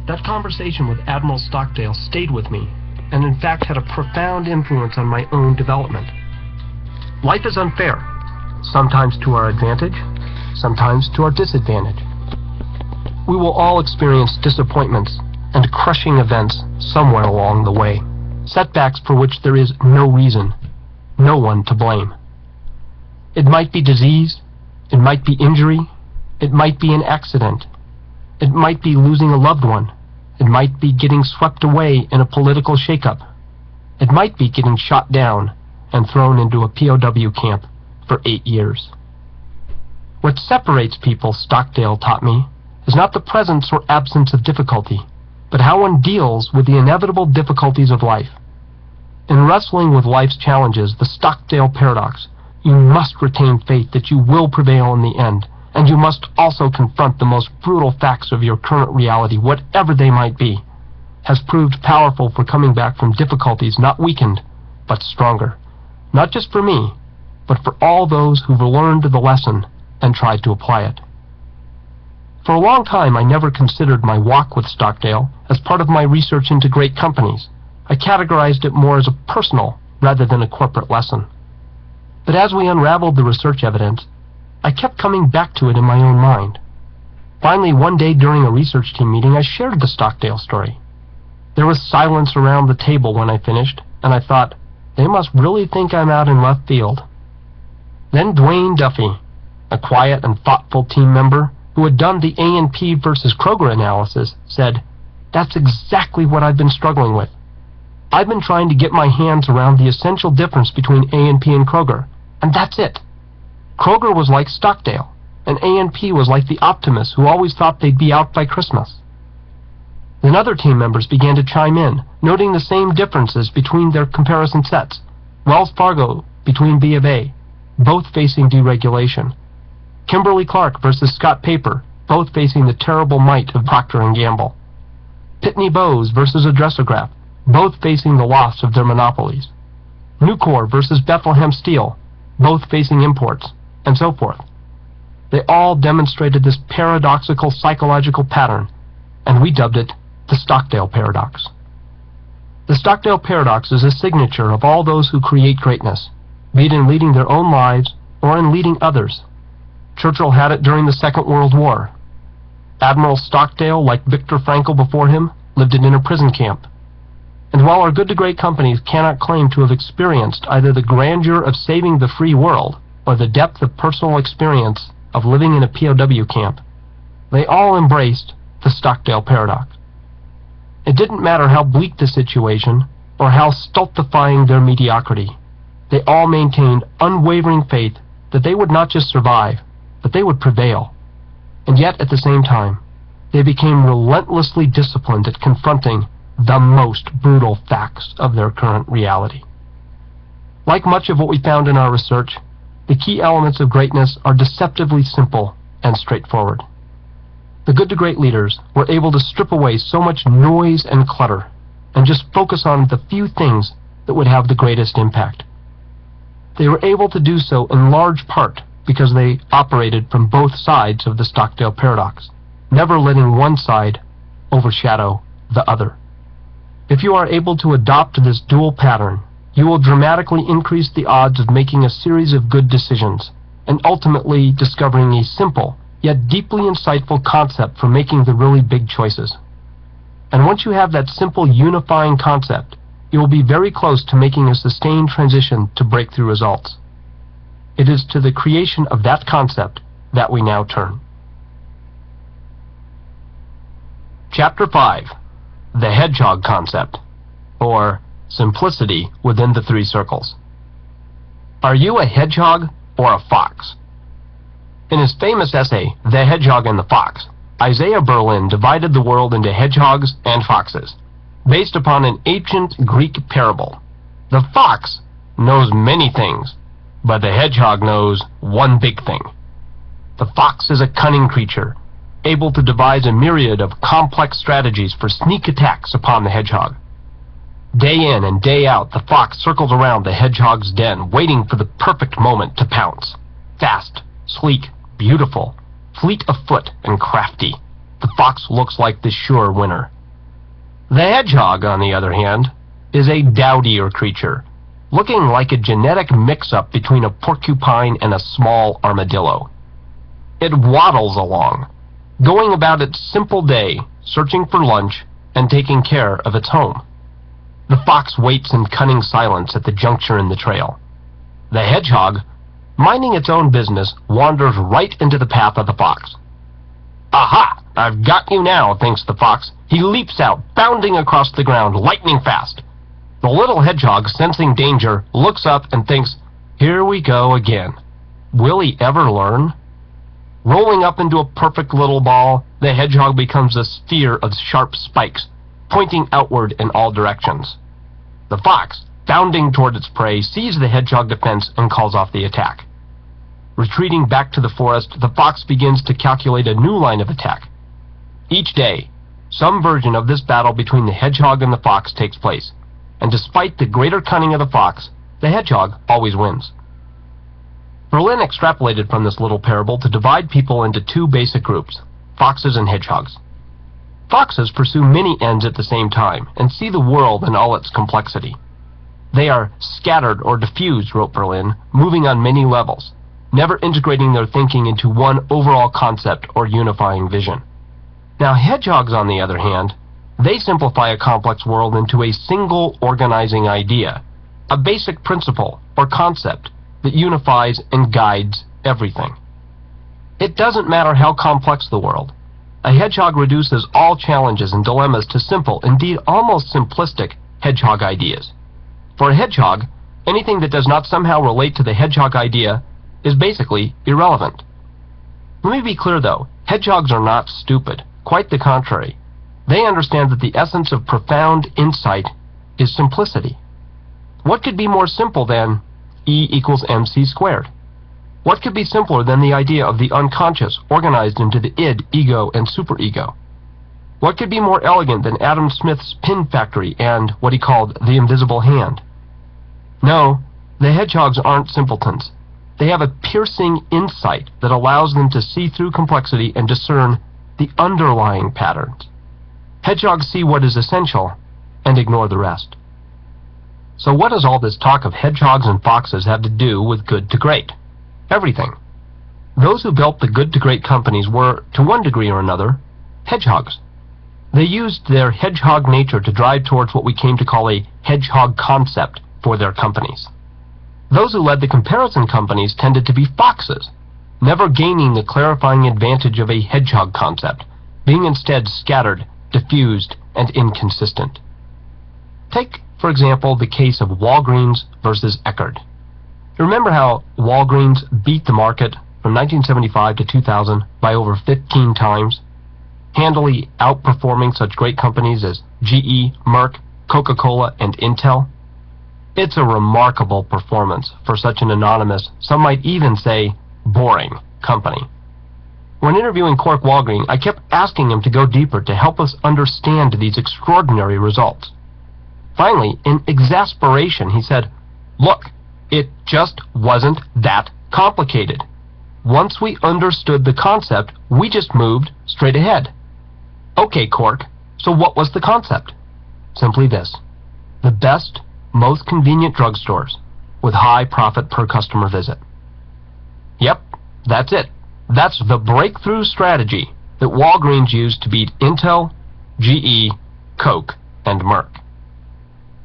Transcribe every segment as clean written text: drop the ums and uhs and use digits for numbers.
That conversation with Admiral Stockdale stayed with me, and in fact had a profound influence on my own development. Life is unfair, sometimes to our advantage, sometimes to our disadvantage. We will all experience disappointments and crushing events somewhere along the way, setbacks for which there is no reason, no one to blame. It might be disease, it might be injury, it might be an accident, it might be losing a loved one, it might be getting swept away in a political shakeup, it might be getting shot down and thrown into a POW camp for 8 years. What separates people, Stockdale taught me, is not the presence or absence of difficulty, but how one deals with the inevitable difficulties of life. In wrestling with life's challenges, the Stockdale paradox, you must retain faith that you will prevail in the end, and you must also confront the most brutal facts of your current reality, whatever they might be, has proved powerful for coming back from difficulties not weakened, but stronger. Not just for me, but for all those who've learned the lesson and tried to apply it. For a long time, I never considered my walk with Stockdale as part of my research into great companies. I categorized it more as a personal rather than a corporate lesson. But as we unraveled the research evidence, I kept coming back to it in my own mind. Finally, one day during a research team meeting, I shared the Stockdale story. There was silence around the table when I finished, and I thought, they must really think I'm out in left field. Then Dwayne Duffy, a quiet and thoughtful team member who had done the A&P versus Kroger analysis, said, "That's exactly what I've been struggling with. I've been trying to get my hands around the essential difference between A&P and Kroger, and that's it. Kroger was like Stockdale, and A&P was like the optimists who always thought they'd be out by Christmas." Then other team members began to chime in, noting the same differences between their comparison sets. Wells Fargo between B of A, both facing deregulation. Kimberly-Clark versus Scott Paper, both facing the terrible might of Procter & Gamble. Pitney Bowes versus Adressograph, both facing the loss of their monopolies. Nucor versus Bethlehem Steel, both facing imports, and so forth. They all demonstrated this paradoxical psychological pattern, and we dubbed it the Stockdale paradox. The Stockdale paradox is a signature of all those who create greatness, be it in leading their own lives or in leading others. Churchill had it during the Second World War. Admiral Stockdale, like Viktor Frankl before him, lived it in a prison camp. And while our good-to-great companies cannot claim to have experienced either the grandeur of saving the free world or the depth of personal experience of living in a POW camp, they all embraced the Stockdale paradox. It didn't matter how bleak the situation or how stultifying their mediocrity. They all maintained unwavering faith that they would not just survive, but they would prevail. And yet, at the same time, they became relentlessly disciplined at confronting the most brutal facts of their current reality. Like much of what we found in our research, the key elements of greatness are deceptively simple and straightforward. The good-to-great leaders were able to strip away so much noise and clutter and just focus on the few things that would have the greatest impact. They were able to do so in large part because they operated from both sides of the Stockdale paradox, never letting one side overshadow the other. If you are able to adopt this dual pattern, you will dramatically increase the odds of making a series of good decisions and ultimately discovering a simple yet deeply insightful concept for making the really big choices. And once you have that simple unifying concept, you will be very close to making a sustained transition to breakthrough results. It is to the creation of that concept that we now turn. Chapter 5. The Hedgehog Concept, or Simplicity Within the Three Circles. Are you a hedgehog or a fox? In his famous essay, The Hedgehog and the Fox, Isaiah Berlin divided the world into hedgehogs and foxes, based upon an ancient Greek parable. The fox knows many things, but the hedgehog knows one big thing. The fox is a cunning creature, able to devise a myriad of complex strategies for sneak attacks upon the hedgehog. Day in and day out, the fox circles around the hedgehog's den, waiting for the perfect moment to pounce. Fast, sleek, beautiful, fleet of foot, and crafty, the fox looks like the sure winner, The hedgehog, on the other hand, is a dowdier creature, looking like a genetic mix-up between a porcupine and a small armadillo. It waddles along, going about its simple day, searching for lunch and taking care of its home. The fox waits in cunning silence at the juncture in the trail. The hedgehog, minding its own business, wanders right into the path of the fox. "Aha! I've got you now," thinks the fox. He leaps out, bounding across the ground, lightning fast. The little hedgehog, sensing danger, looks up and thinks, "Here we go again. Will he ever learn?" Rolling up into a perfect little ball, the hedgehog becomes a sphere of sharp spikes, pointing outward in all directions. The fox, bounding toward its prey, sees the hedgehog defense and calls off the attack. Retreating back to the forest, the fox begins to calculate a new line of attack. Each day, some version of this battle between the hedgehog and the fox takes place, and despite the greater cunning of the fox, the hedgehog always wins. Berlin extrapolated from this little parable to divide people into two basic groups, foxes and hedgehogs. Foxes pursue many ends at the same time and see the world in all its complexity. They are scattered or diffused, wrote Berlin, moving on many levels, never integrating their thinking into one overall concept or unifying vision. Now, hedgehogs, on the other hand, they simplify a complex world into a single organizing idea, a basic principle or concept that unifies and guides everything. It doesn't matter how complex the world. A hedgehog reduces all challenges and dilemmas to simple, indeed almost simplistic, hedgehog ideas. For a hedgehog, anything that does not somehow relate to the hedgehog idea is basically irrelevant. Let me be clear though, hedgehogs are not stupid. Quite the contrary. They understand that the essence of profound insight is simplicity. What could be more simple than E equals mc squared? What could be simpler than the idea of the unconscious organized into the id, ego, and superego? What could be more elegant than Adam Smith's pin factory and what he called the invisible hand? No, the hedgehogs aren't simpletons. They have a piercing insight that allows them to see through complexity and discern the underlying patterns. Hedgehogs see what is essential and ignore the rest. So what does all this talk of hedgehogs and foxes have to do with good to great? Everything. Those who built the good to great companies were, to one degree or another, hedgehogs. They used their hedgehog nature to drive towards what we came to call a hedgehog concept for their companies. Those who led the comparison companies tended to be foxes, never gaining the clarifying advantage of a hedgehog concept, being instead scattered, diffused, and inconsistent. Take, for example, the case of Walgreens versus Eckerd. Remember how Walgreens beat the market from 1975 to 2000 by over 15 times, handily outperforming such great companies as GE, Merck, Coca-Cola, and Intel? It's a remarkable performance for such an anonymous, some might even say, boring company. When interviewing Cork Walgreen, I kept asking him to go deeper to help us understand these extraordinary results. Finally, in exasperation, he said, "Look, it just wasn't that complicated. Once we understood the concept, we just moved straight ahead." Okay, Cork, so what was the concept? Simply this: the best, most convenient drugstores with high profit per customer visit. Yep, that's it. That's the breakthrough strategy that Walgreens used to beat Intel, GE, Coke, and Merck.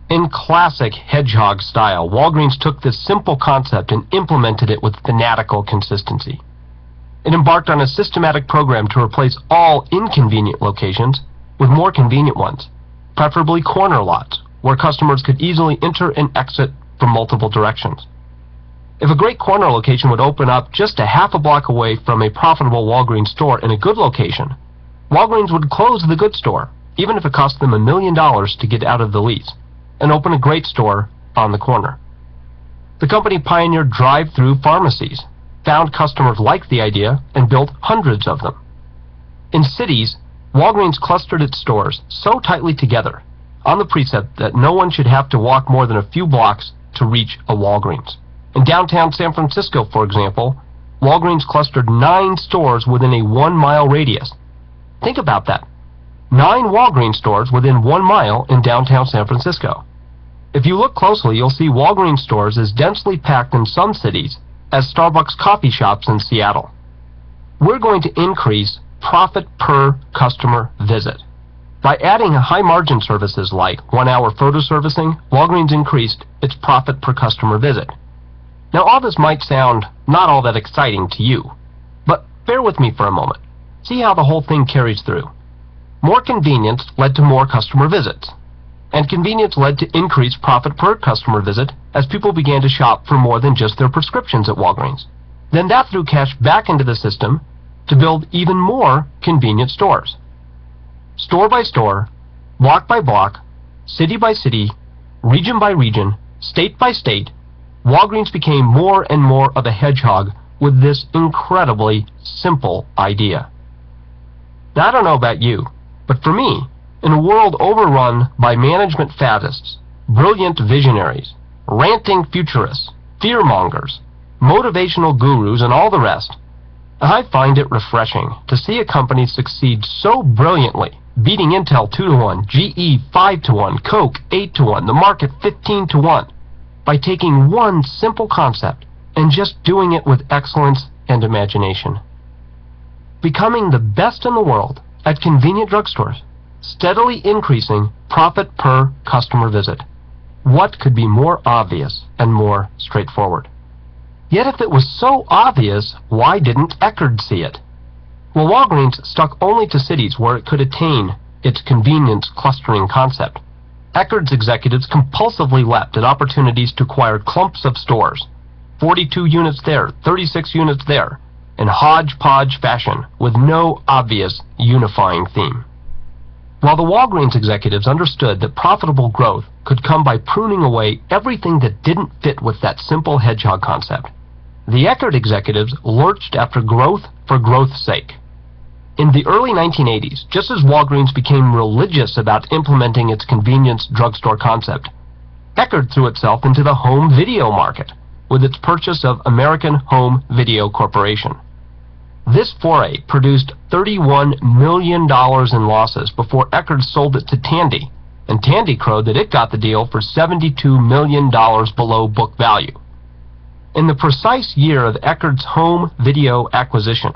In classic hedgehog style, Walgreens took this simple concept and implemented it with fanatical consistency. It embarked on a systematic program to replace all inconvenient locations with more convenient ones, preferably corner lots, where customers could easily enter and exit from multiple directions. If a great corner location would open up just a half a block away from a profitable Walgreens store in a good location, Walgreens would close the good store, even if it cost them $1 million to get out of the lease, and open a great store on the corner. The company pioneered drive-through pharmacies, found customers liked the idea, and built hundreds of them. In cities, Walgreens clustered its stores so tightly together on the precept that no one should have to walk more than a few blocks to reach a Walgreens. In downtown San Francisco, for example, Walgreens clustered 9 stores within a 1-mile radius. Think about that. 9 Walgreens stores within 1 mile in downtown San Francisco. If you look closely, you'll see Walgreens stores as densely packed in some cities as Starbucks coffee shops in Seattle. We're going to increase profit per customer visit. By adding high-margin services like 1-hour photo servicing, Walgreens increased its profit per customer visit. Now, all this might sound not all that exciting to you, but bear with me for a moment. See how the whole thing carries through. More convenience led to more customer visits, and convenience led to increased profit per customer visit as people began to shop for more than just their prescriptions at Walgreens. Then that threw cash back into the system to build even more convenient stores. Store by store, block by block, city by city, region by region, state by state, Walgreens became more and more of a hedgehog with this incredibly simple idea. Now, I don't know about you, but for me, in a world overrun by management faddists, brilliant visionaries, ranting futurists, fearmongers, motivational gurus, and all the rest, I find it refreshing to see a company succeed so brilliantly, beating Intel 2-to-1, GE 5-to-1, Coke 8-to-1, the market 15-to-1, by taking one simple concept and just doing it with excellence and imagination. Becoming the best in the world at convenient drugstores, steadily increasing profit per customer visit. What could be more obvious and more straightforward? Yet if it was so obvious, why didn't Eckerd see it? Well, Walgreens stuck only to cities where it could attain its convenience clustering concept. Eckerd's executives compulsively leapt at opportunities to acquire clumps of stores, 42 units there, 36 units there, in hodgepodge fashion with no obvious unifying theme. While the Walgreens executives understood that profitable growth could come by pruning away everything that didn't fit with that simple hedgehog concept, the Eckerd executives lurched after growth for growth's sake. In the early 1980s, just as Walgreens became religious about implementing its convenience drugstore concept, Eckerd threw itself into the home video market with its purchase of American Home Video Corporation. This foray produced $31 million in losses before Eckerd sold it to Tandy, and Tandy crowed that it got the deal for $72 million below book value. In the precise year of Eckerd's home video acquisition,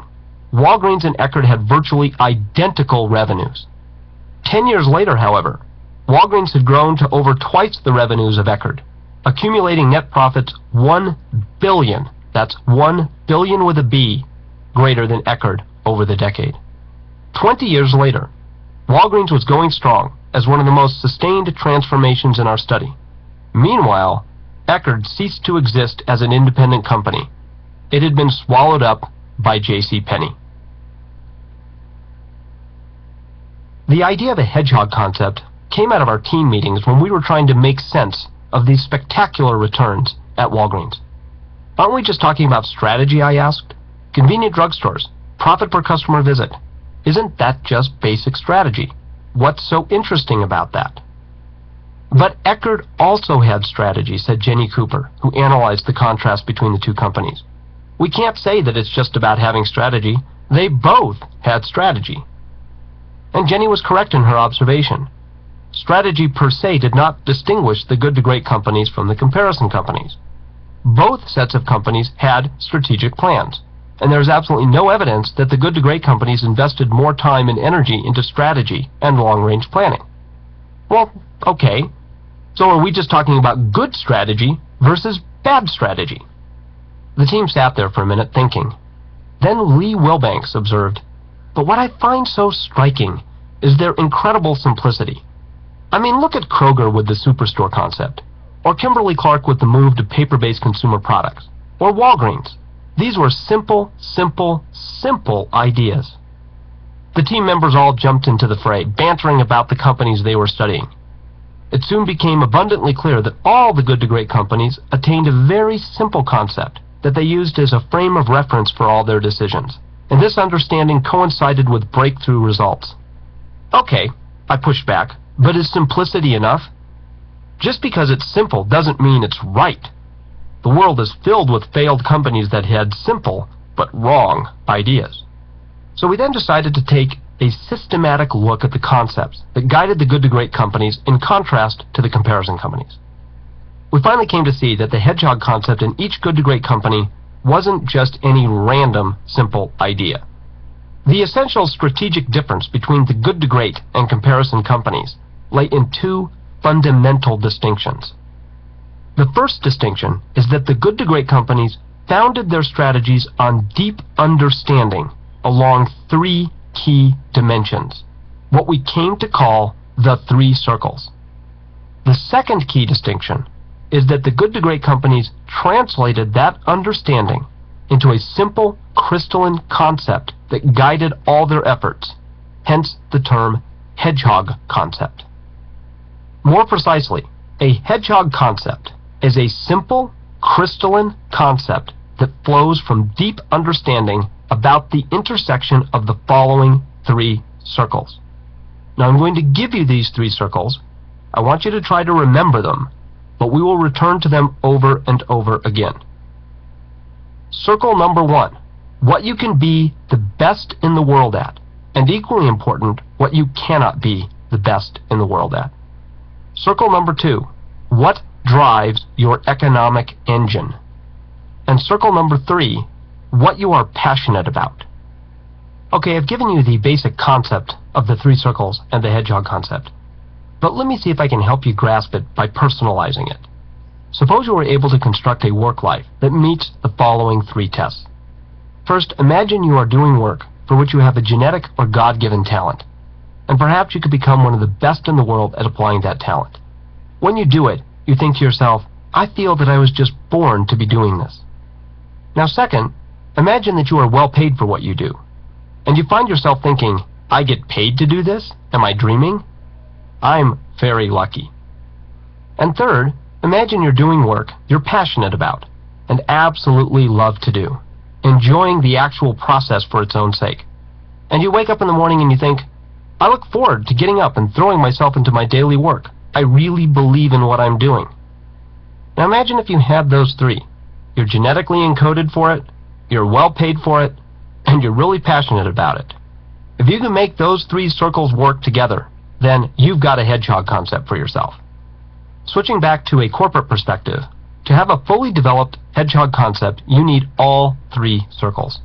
Walgreens and Eckerd had virtually identical revenues. 10 years later, however, Walgreens had grown to over twice the revenues of Eckerd, accumulating net profits $1 billion, that's $1 billion with a B, greater than Eckerd over the decade. 20 years later, Walgreens was going strong as one of the most sustained transformations in our study. Meanwhile, Eckerd ceased to exist as an independent company. It had been swallowed up by JCPenney. The idea of a hedgehog concept came out of our team meetings when we were trying to make sense of these spectacular returns at Walgreens. Aren't we just talking about strategy, I asked? Convenient drugstores, profit per customer visit. Isn't that just basic strategy? What's so interesting about that? But Eckerd also had strategy, said Jenny Cooper, who analyzed the contrast between the two companies. We can't say that it's just about having strategy. They both had strategy. And Jenny was correct in her observation. Strategy per se did not distinguish the good to great companies from the comparison companies. Both sets of companies had strategic plans, and there is absolutely no evidence that the good to great companies invested more time and energy into strategy and long-range planning. Well, okay, so are we just talking about good strategy versus bad strategy? The team sat there for a minute thinking. Then Lee Wilbanks observed, "But what I find so striking is their incredible simplicity. I mean, look at Kroger with the superstore concept, or Kimberly-Clark with the move to paper-based consumer products, or Walgreens. These were simple, simple, simple ideas." The team members all jumped into the fray, bantering about the companies they were studying. It soon became abundantly clear that all the good to great companies attained a very simple concept that they used as a frame of reference for all their decisions, and this understanding coincided with breakthrough results. Okay, I pushed back, but is simplicity enough? Just because it's simple doesn't mean it's right. The world is filled with failed companies that had simple but wrong ideas. So we then decided to take a systematic look at the concepts that guided the good to great companies in contrast to the comparison companies. We finally came to see that the hedgehog concept in each good to great company wasn't just any random, simple idea. The essential strategic difference between the good to great and comparison companies lay in two fundamental distinctions. The first distinction is that the good to great companies founded their strategies on deep understanding along three key dimensions, what we came to call the three circles. The second key distinction is that the good to great companies translated that understanding into a simple, crystalline concept that guided all their efforts, hence the term hedgehog concept. More precisely, a hedgehog concept is a simple, crystalline concept that flows from deep understanding about the intersection of the following three circles. Now I'm going to give you these three circles. I want you to try to remember them, but we will return to them over and over again. Circle number 1, what you can be the best in the world at, and equally important, what you cannot be the best in the world at. Circle number 2, what drives your economic engine. And circle number 3, what you are passionate about. Okay, I've given you the basic concept of the three circles and the hedgehog concept, but let me see if I can help you grasp it by personalizing it. Suppose you were able to construct a work life that meets the following three tests. First, imagine you are doing work for which you have a genetic or God-given talent, and perhaps you could become one of the best in the world at applying that talent. When you do it, you think to yourself, I feel that I was just born to be doing this. Now second, imagine that you are well paid for what you do, and you find yourself thinking, I get paid to do this? Am I dreaming? I'm very lucky. And third, imagine you're doing work you're passionate about and absolutely love to do, enjoying the actual process for its own sake. And you wake up in the morning and you think, I look forward to getting up and throwing myself into my daily work. I really believe in what I'm doing. Now imagine if you had those three. You're genetically encoded for it, you're well paid for it, and you're really passionate about it. If you can make those three circles work together, then you've got a hedgehog concept for yourself. Switching back to a corporate perspective, to have a fully developed hedgehog concept, you need all three circles.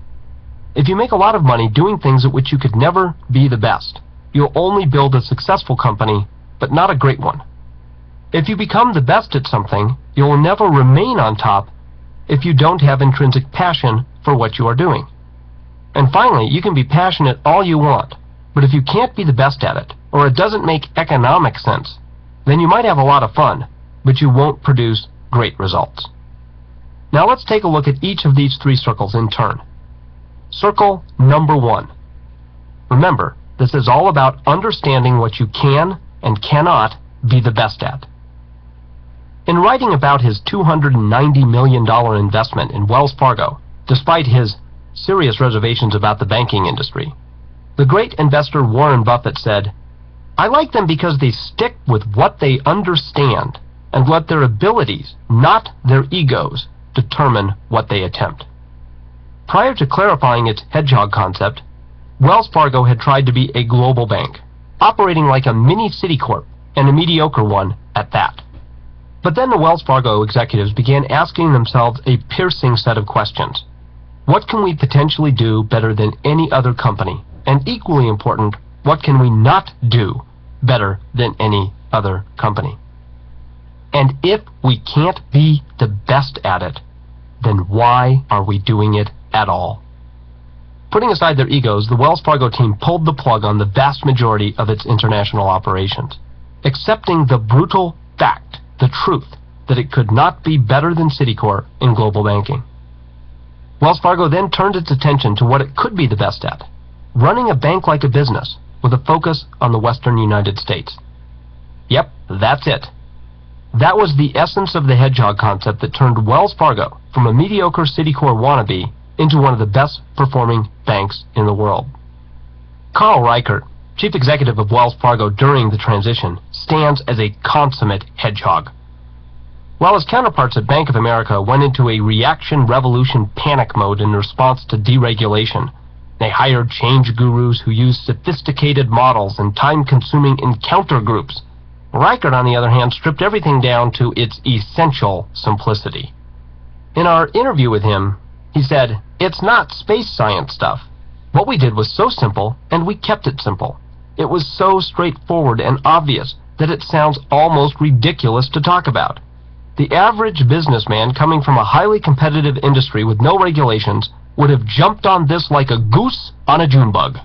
If you make a lot of money doing things at which you could never be the best, you'll only build a successful company, but not a great one. If you become the best at something, you'll never remain on top if you don't have intrinsic passion for what you are doing. And finally, you can be passionate all you want, but if you can't be the best at it, or it doesn't make economic sense, then you might have a lot of fun, but you won't produce great results. Now let's take a look at each of these three circles in turn. Circle number 1. Remember, this is all about understanding what you can and cannot be the best at. In writing about his $290 million investment in Wells Fargo, despite his serious reservations about the banking industry, the great investor Warren Buffett said, I like them because they stick with what they understand and let their abilities, not their egos, determine what they attempt. Prior to clarifying its hedgehog concept, Wells Fargo had tried to be a global bank, operating like a mini Citicorp, and a mediocre one at that. But then the Wells Fargo executives began asking themselves a piercing set of questions. What can we potentially do better than any other company? And equally important, what can we not do better than any other company? And if we can't be the best at it, then why are we doing it at all? Putting aside their egos, the Wells Fargo team pulled the plug on the vast majority of its international operations, accepting the brutal fact, the truth, that it could not be better than Citicorp in global banking. Wells Fargo then turned its attention to what it could be the best at, running a bank like a business with a focus on the Western United States. Yep, that's it. That was the essence of the hedgehog concept that turned Wells Fargo from a mediocre Citicorp wannabe into one of the best performing banks in the world. Carl Reichert, chief executive of Wells Fargo during the transition, stands as a consummate hedgehog. While his counterparts at Bank of America went into a reaction revolution panic mode in response to deregulation They hired change gurus who used sophisticated models and time-consuming encounter groups. Reichert, on the other hand, stripped everything down to its essential simplicity. In our interview with him, he said, "It's not space science stuff. What we did was so simple, and we kept it simple. It was so straightforward and obvious that it sounds almost ridiculous to talk about. The average businessman coming from a highly competitive industry with no regulations would have jumped on this like a goose on a June bug."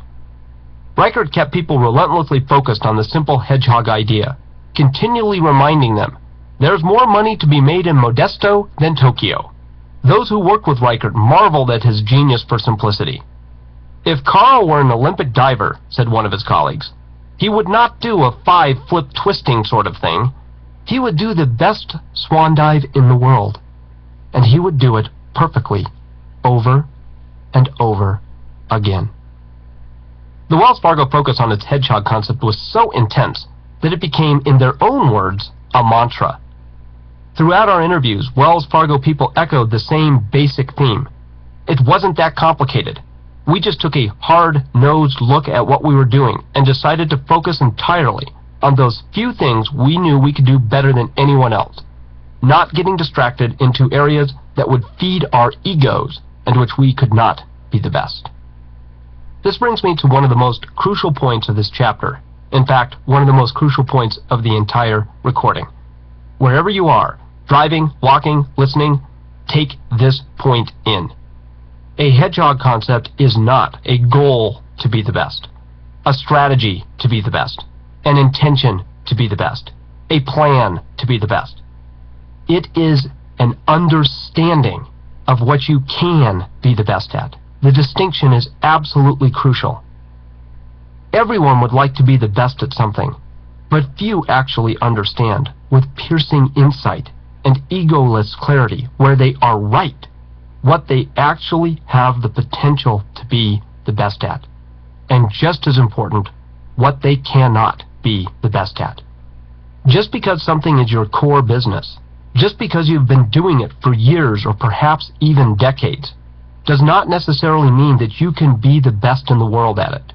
Reichert kept people relentlessly focused on the simple hedgehog idea, continually reminding them, "There's more money to be made in Modesto than Tokyo." Those who worked with Reichert marveled at his genius for simplicity. "If Carl were an Olympic diver," said one of his colleagues, "he would not do a 5-flip twisting sort of thing. He would do the best swan dive in the world. And he would do it perfectly, over and over again." The Wells Fargo focus on its hedgehog concept was so intense that it became, in their own words, a mantra. Throughout our interviews, Wells Fargo people echoed the same basic theme. It wasn't that complicated. We just took a hard-nosed look at what we were doing and decided to focus entirely on those few things we knew we could do better than anyone else, not getting distracted into areas that would feed our egos and which we could not be the best. This brings me to one of the most crucial points of this chapter. In fact, one of the most crucial points of the entire recording. Wherever you are, driving, walking, listening, take this point in. A hedgehog concept is not a goal to be the best, a strategy to be the best, an intention to be the best, a plan to be the best. It is an understanding of what you can be the best at. The distinction is absolutely crucial. Everyone would like to be the best at something, but few actually understand with piercing insight and egoless clarity where they are right, what they actually have the potential to be the best at, and just as important, what they cannot be the best at. Just because something is your core business, just because you've been doing it for years or perhaps even decades, does not necessarily mean that you can be the best in the world at it.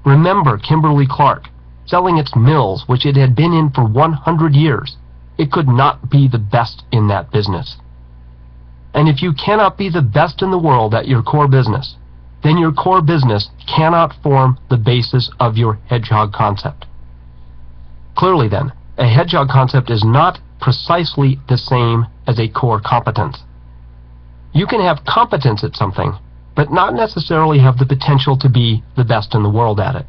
Remember Kimberly-Clark, selling its mills, which it had been in for 100 years. It could not be the best in that business. And if you cannot be the best in the world at your core business, then your core business cannot form the basis of your hedgehog concept. Clearly then, a hedgehog concept is not precisely the same as a core competence. You can have competence at something, but not necessarily have the potential to be the best in the world at it.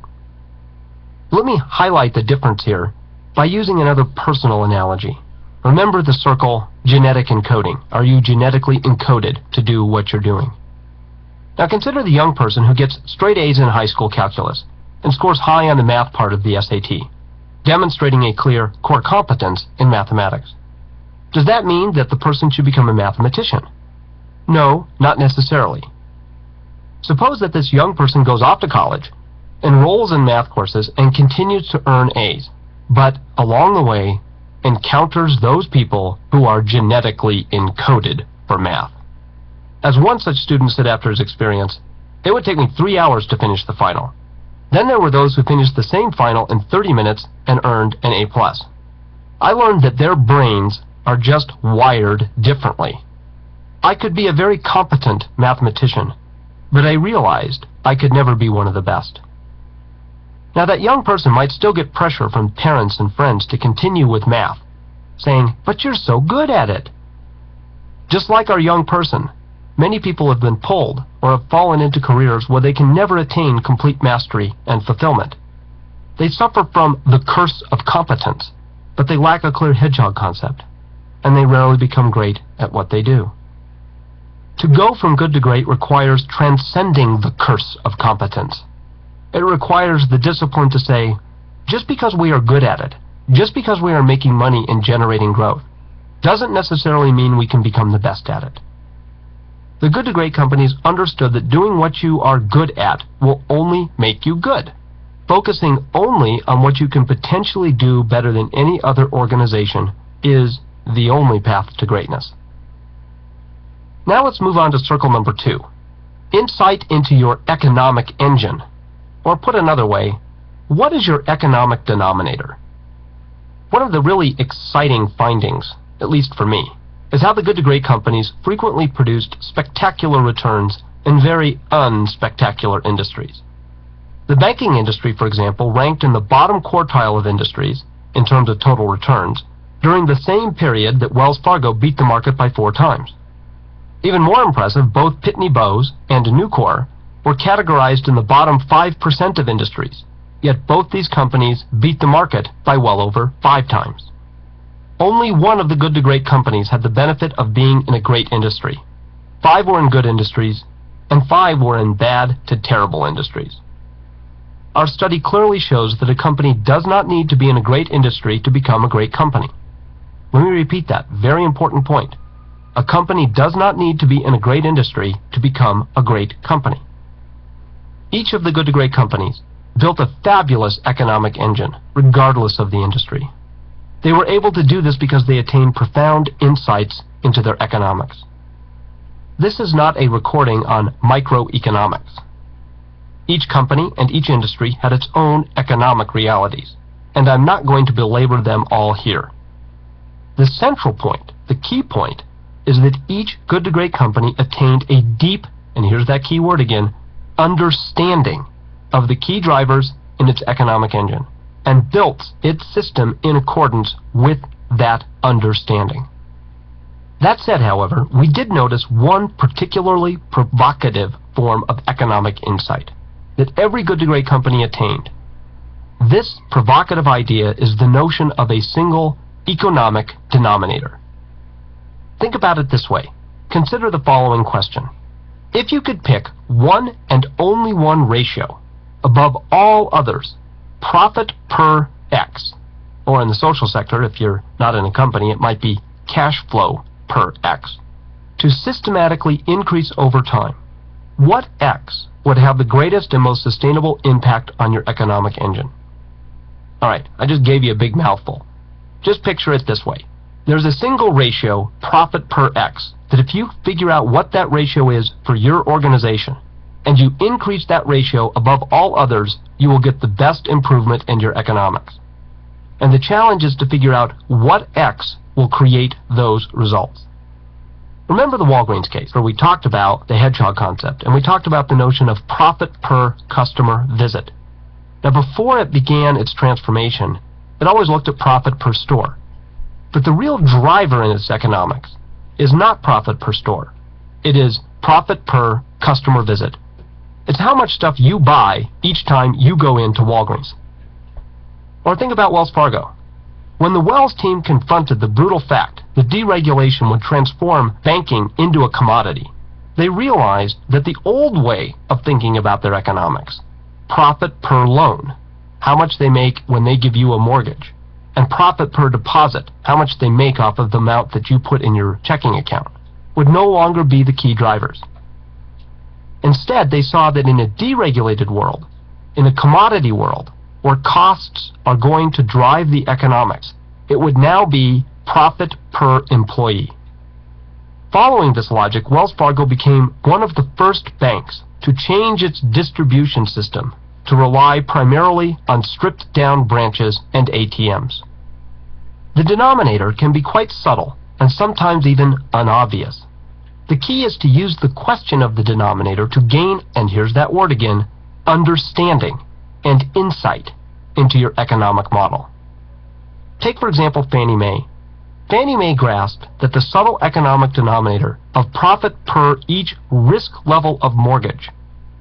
Let me highlight the difference here by using another personal analogy. Remember the circle, genetic encoding. Are you genetically encoded to do what you're doing? Now consider the young person who gets straight A's in high school calculus and scores high on the math part of the SAT, demonstrating a clear core competence in mathematics. Does that mean that the person should become a mathematician? No, not necessarily. Suppose that this young person goes off to college, enrolls in math courses, and continues to earn A's, but along the way encounters those people who are genetically encoded for math. As one such student said after his experience, "It would take me 3 hours to finish the final." Then there were those who finished the same final in 30 minutes and earned an A+. I learned that their brains are just wired differently. I could be a very competent mathematician, but I realized I could never be one of the best. Now that young person might still get pressure from parents and friends to continue with math, saying, "But you're so good at it." Just like our young person, many people have been pulled or have fallen into careers where they can never attain complete mastery and fulfillment. They suffer from the curse of competence, but they lack a clear hedgehog concept, and they rarely become great at what they do. To go from good to great requires transcending the curse of competence. It requires the discipline to say, just because we are good at it, just because we are making money and generating growth, doesn't necessarily mean we can become the best at it. The good to great companies understood that doing what you are good at will only make you good. Focusing only on what you can potentially do better than any other organization is the only path to greatness. Now let's move on to circle number 2. insight into your economic engine. Or put another way, what is your economic denominator? One of the really exciting findings, at least for me, is how the good to great companies frequently produced spectacular returns in very unspectacular industries. The banking industry, for example, ranked in the bottom quartile of industries in terms of total returns during the same period that Wells Fargo beat the market by 4 times. Even more impressive, both Pitney Bowes and Nucor were categorized in the bottom 5% of industries, yet both these companies beat the market by well over 5 times. Only one of the good to great companies had the benefit of being in a great industry. 5 were in good industries, and 5 were in bad to terrible industries. Our study clearly shows that a company does not need to be in a great industry to become a great company. Let me repeat that very important point. A company does not need to be in a great industry to become a great company. Each of the good to great companies built a fabulous economic engine, regardless of the industry. They were able to do this because they attained profound insights into their economics. This is not a recording on microeconomics. Each company and each industry had its own economic realities, and I'm not going to belabor them all here. The central point, the key point, is that each good to great company attained a deep, and here's that key word again, understanding of the key drivers in its economic engine, and built its system in accordance with that understanding. That said, however, we did notice one particularly provocative form of economic insight that every good to great company attained. This provocative idea is the notion of a single economic denominator. Think about it this way. Consider the following question. If you could pick one and only one ratio above all others, profit per X, or in the social sector, if you're not in a company, it might be cash flow per X, to systematically increase over time, what X would have the greatest and most sustainable impact on your economic engine? Alright, I just gave you a big mouthful. Just picture it this way. There's a single ratio, profit per X, that if you figure out what that ratio is for your organization, and you increase that ratio above all others, you will get the best improvement in your economics. And the challenge is to figure out what X will create those results. Remember the Walgreens case, where we talked about the hedgehog concept, and we talked about the notion of profit per customer visit. Now, before it began its transformation, it always looked at profit per store. But the real driver in its economics is not profit per store. It is profit per customer visit. It's how much stuff you buy each time you go into Walgreens. Or think about Wells Fargo. When the Wells team confronted the brutal fact that deregulation would transform banking into a commodity, they realized that the old way of thinking about their economics, profit per loan, how much they make when they give you a mortgage, and profit per deposit, how much they make off of the amount that you put in your checking account, would no longer be the key drivers. Instead, they saw that in a deregulated world, in a commodity world, where costs are going to drive the economics, it would now be profit per employee. Following this logic, Wells Fargo became one of the first banks to change its distribution system to rely primarily on stripped-down branches and ATMs. The denominator can be quite subtle and sometimes even unobvious. The key is to use the question of the denominator to gain, and here's that word again, understanding and insight into your economic model. Take, for example, Fannie Mae. Fannie Mae grasped that the subtle economic denominator of profit per each risk level of mortgage,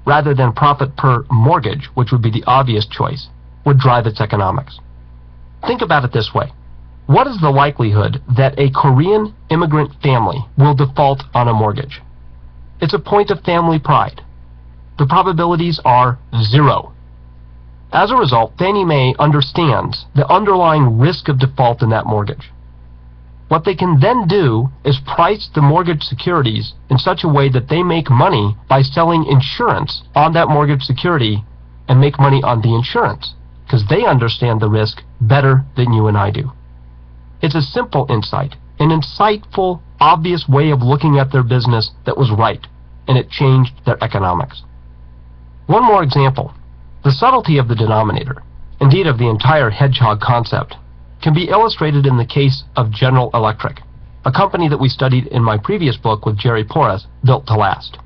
rather than profit per mortgage, which would be the obvious choice, would drive its economics. Think about it this way. What is the likelihood that a Korean immigrant family will default on a mortgage? It's a point of family pride. The probabilities are 0. As a result, Fannie Mae understands the underlying risk of default in that mortgage. What they can then do is price the mortgage securities in such a way that they make money by selling insurance on that mortgage security and make money on the insurance, because they understand the risk better than you and I do. It's a simple insight, an insightful, obvious way of looking at their business that was right, and it changed their economics. One more example. The subtlety of the denominator, indeed of the entire hedgehog concept, can be illustrated in the case of General Electric, a company that we studied in my previous book with Jerry Porras, Built to Last.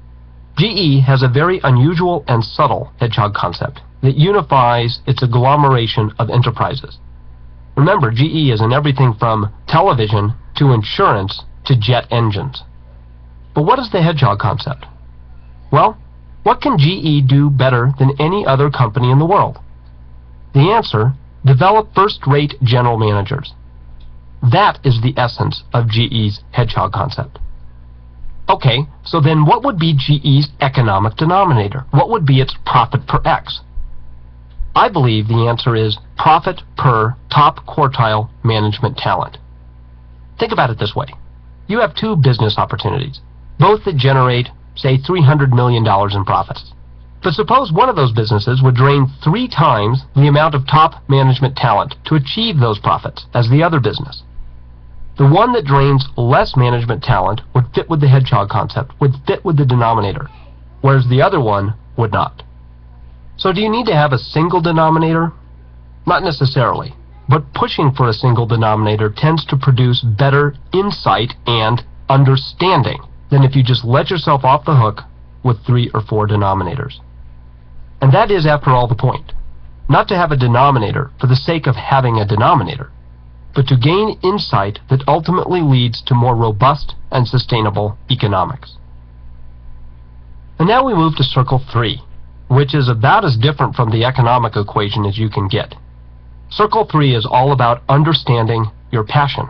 GE has a very unusual and subtle hedgehog concept that unifies its agglomeration of enterprises. Remember, GE is in everything from television to insurance to jet engines. But what is the hedgehog concept? Well, what can GE do better than any other company in the world? The answer: develop first-rate general managers. That is the essence of GE's hedgehog concept. Okay, so then what would be GE's economic denominator? What would be its profit per X? I believe the answer is profit per top quartile management talent. Think about it this way. You have two business opportunities, both that generate, say, $300 million in profits. But suppose one of those businesses would drain 3 times the amount of top management talent to achieve those profits as the other business. The one that drains less management talent would fit with the hedgehog concept, would fit with the denominator, whereas the other one would not. So do you need to have a single denominator? Not necessarily, but pushing for a single denominator tends to produce better insight and understanding than if you just let yourself off the hook with 3 or 4 denominators. And that is, after all, the point. Not to have a denominator for the sake of having a denominator, but to gain insight that ultimately leads to more robust and sustainable economics. And now we move to Circle 3, which is about as different from the economic equation as you can get. Circle 3 is all about understanding your passion.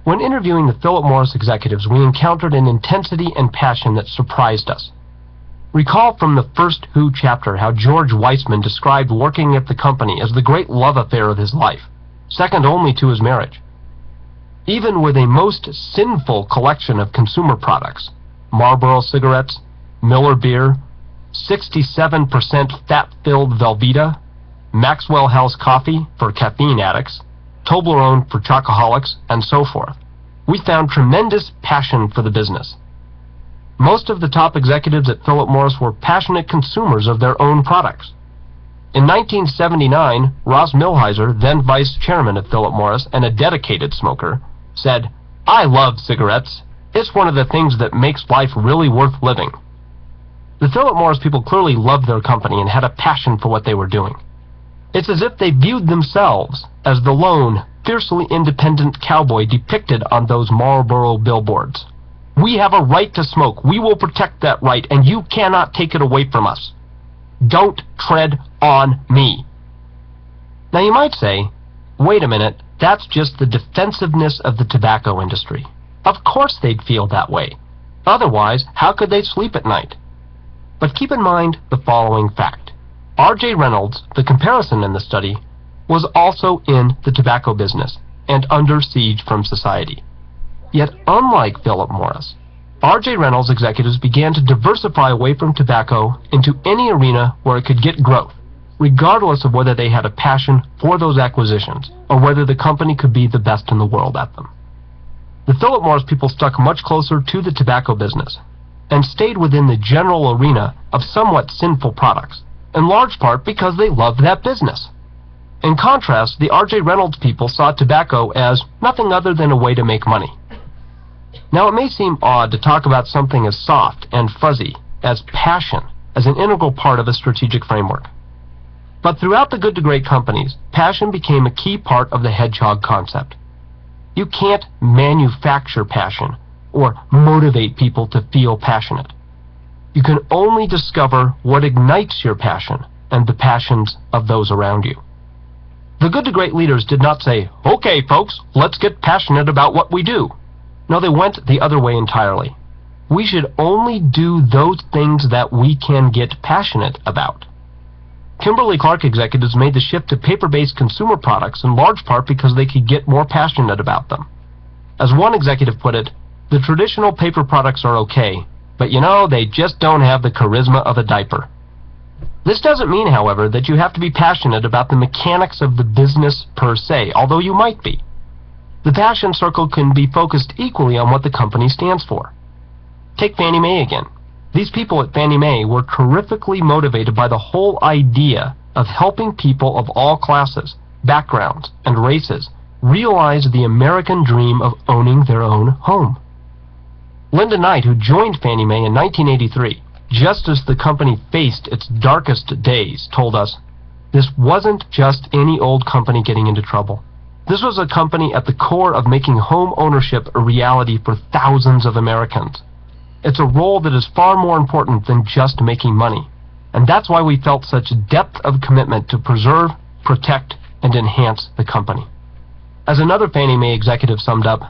When interviewing the Philip Morris executives, we encountered an intensity and passion that surprised us. Recall from the first Who chapter how George Weissman described working at the company as the great love affair of his life, second only to his marriage. Even with a most sinful collection of consumer products, Marlboro cigarettes, Miller beer, 67% fat-filled Velveeta, Maxwell House coffee for caffeine addicts, Toblerone for chocoholics, and so forth, we found tremendous passion for the business. Most of the top executives at Philip Morris were passionate consumers of their own products. In 1979, Ross Millhiser, then vice chairman of Philip Morris and a dedicated smoker, said, "I love cigarettes. It's one of the things that makes life really worth living." The Philip Morris people clearly loved their company and had a passion for what they were doing. It's as if they viewed themselves as the lone, fiercely independent cowboy depicted on those Marlboro billboards. "We have a right to smoke. We will protect that right, and you cannot take it away from us. Don't tread on me." Now you might say, wait a minute, that's just the defensiveness of the tobacco industry. Of course they'd feel that way. Otherwise, how could they sleep at night? But keep in mind the following fact. R.J. Reynolds, the comparison in the study, was also in the tobacco business and under siege from society. Yet, unlike Philip Morris, R.J. Reynolds executives began to diversify away from tobacco into any arena where it could get growth, regardless of whether they had a passion for those acquisitions or whether the company could be the best in the world at them. The Philip Morris people stuck much closer to the tobacco business and stayed within the general arena of somewhat sinful products, in large part because they loved that business. In contrast, the R.J. Reynolds people saw tobacco as nothing other than a way to make money. Now, it may seem odd to talk about something as soft and fuzzy as passion as an integral part of a strategic framework. But throughout the Good to Great companies, passion became a key part of the hedgehog concept. You can't manufacture passion or motivate people to feel passionate. You can only discover what ignites your passion and the passions of those around you. The Good to Great leaders did not say, "Okay, folks, let's get passionate about what we do." No, they went the other way entirely. We should only do those things that we can get passionate about. Kimberly-Clark executives made the shift to paper-based consumer products in large part because they could get more passionate about them. As one executive put it, the traditional paper products are okay, but you know, they just don't have the charisma of a diaper. This doesn't mean, however, that you have to be passionate about the mechanics of the business per se, although you might be. The passion circle can be focused equally on what the company stands for. Take Fannie Mae again. These people at Fannie Mae were terrifically motivated by the whole idea of helping people of all classes, backgrounds, and races realize the American dream of owning their own home. Linda Knight, who joined Fannie Mae in 1983, just as the company faced its darkest days, told us, "This wasn't just any old company getting into trouble. This was a company at the core of making home ownership a reality for thousands of Americans. It's a role that is far more important than just making money, and that's why we felt such depth of commitment to preserve, protect, and enhance the company." As another Fannie Mae executive summed up,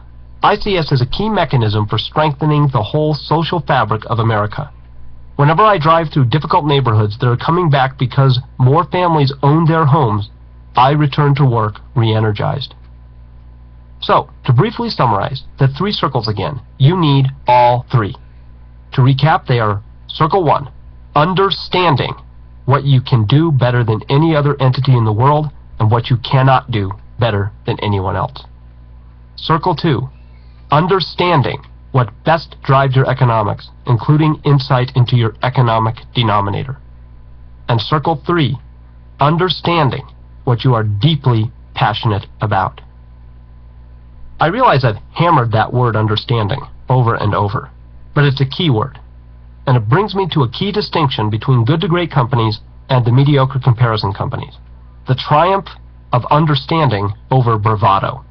"I see us as a key mechanism for strengthening the whole social fabric of America. Whenever I drive through difficult neighborhoods that are coming back because more families own their homes, I return to work re-energized." So, to briefly summarize the three circles again, you need all three. To recap, they are: Circle 1, understanding what you can do better than any other entity in the world and what you cannot do better than anyone else. Circle 2, understanding what best drives your economics, including insight into your economic denominator. And Circle 3, understanding what you are deeply passionate about. I realize I've hammered that word understanding over and over, but it's a key word, and it brings me to a key distinction between good to great companies and the mediocre comparison companies: the triumph of understanding over bravado.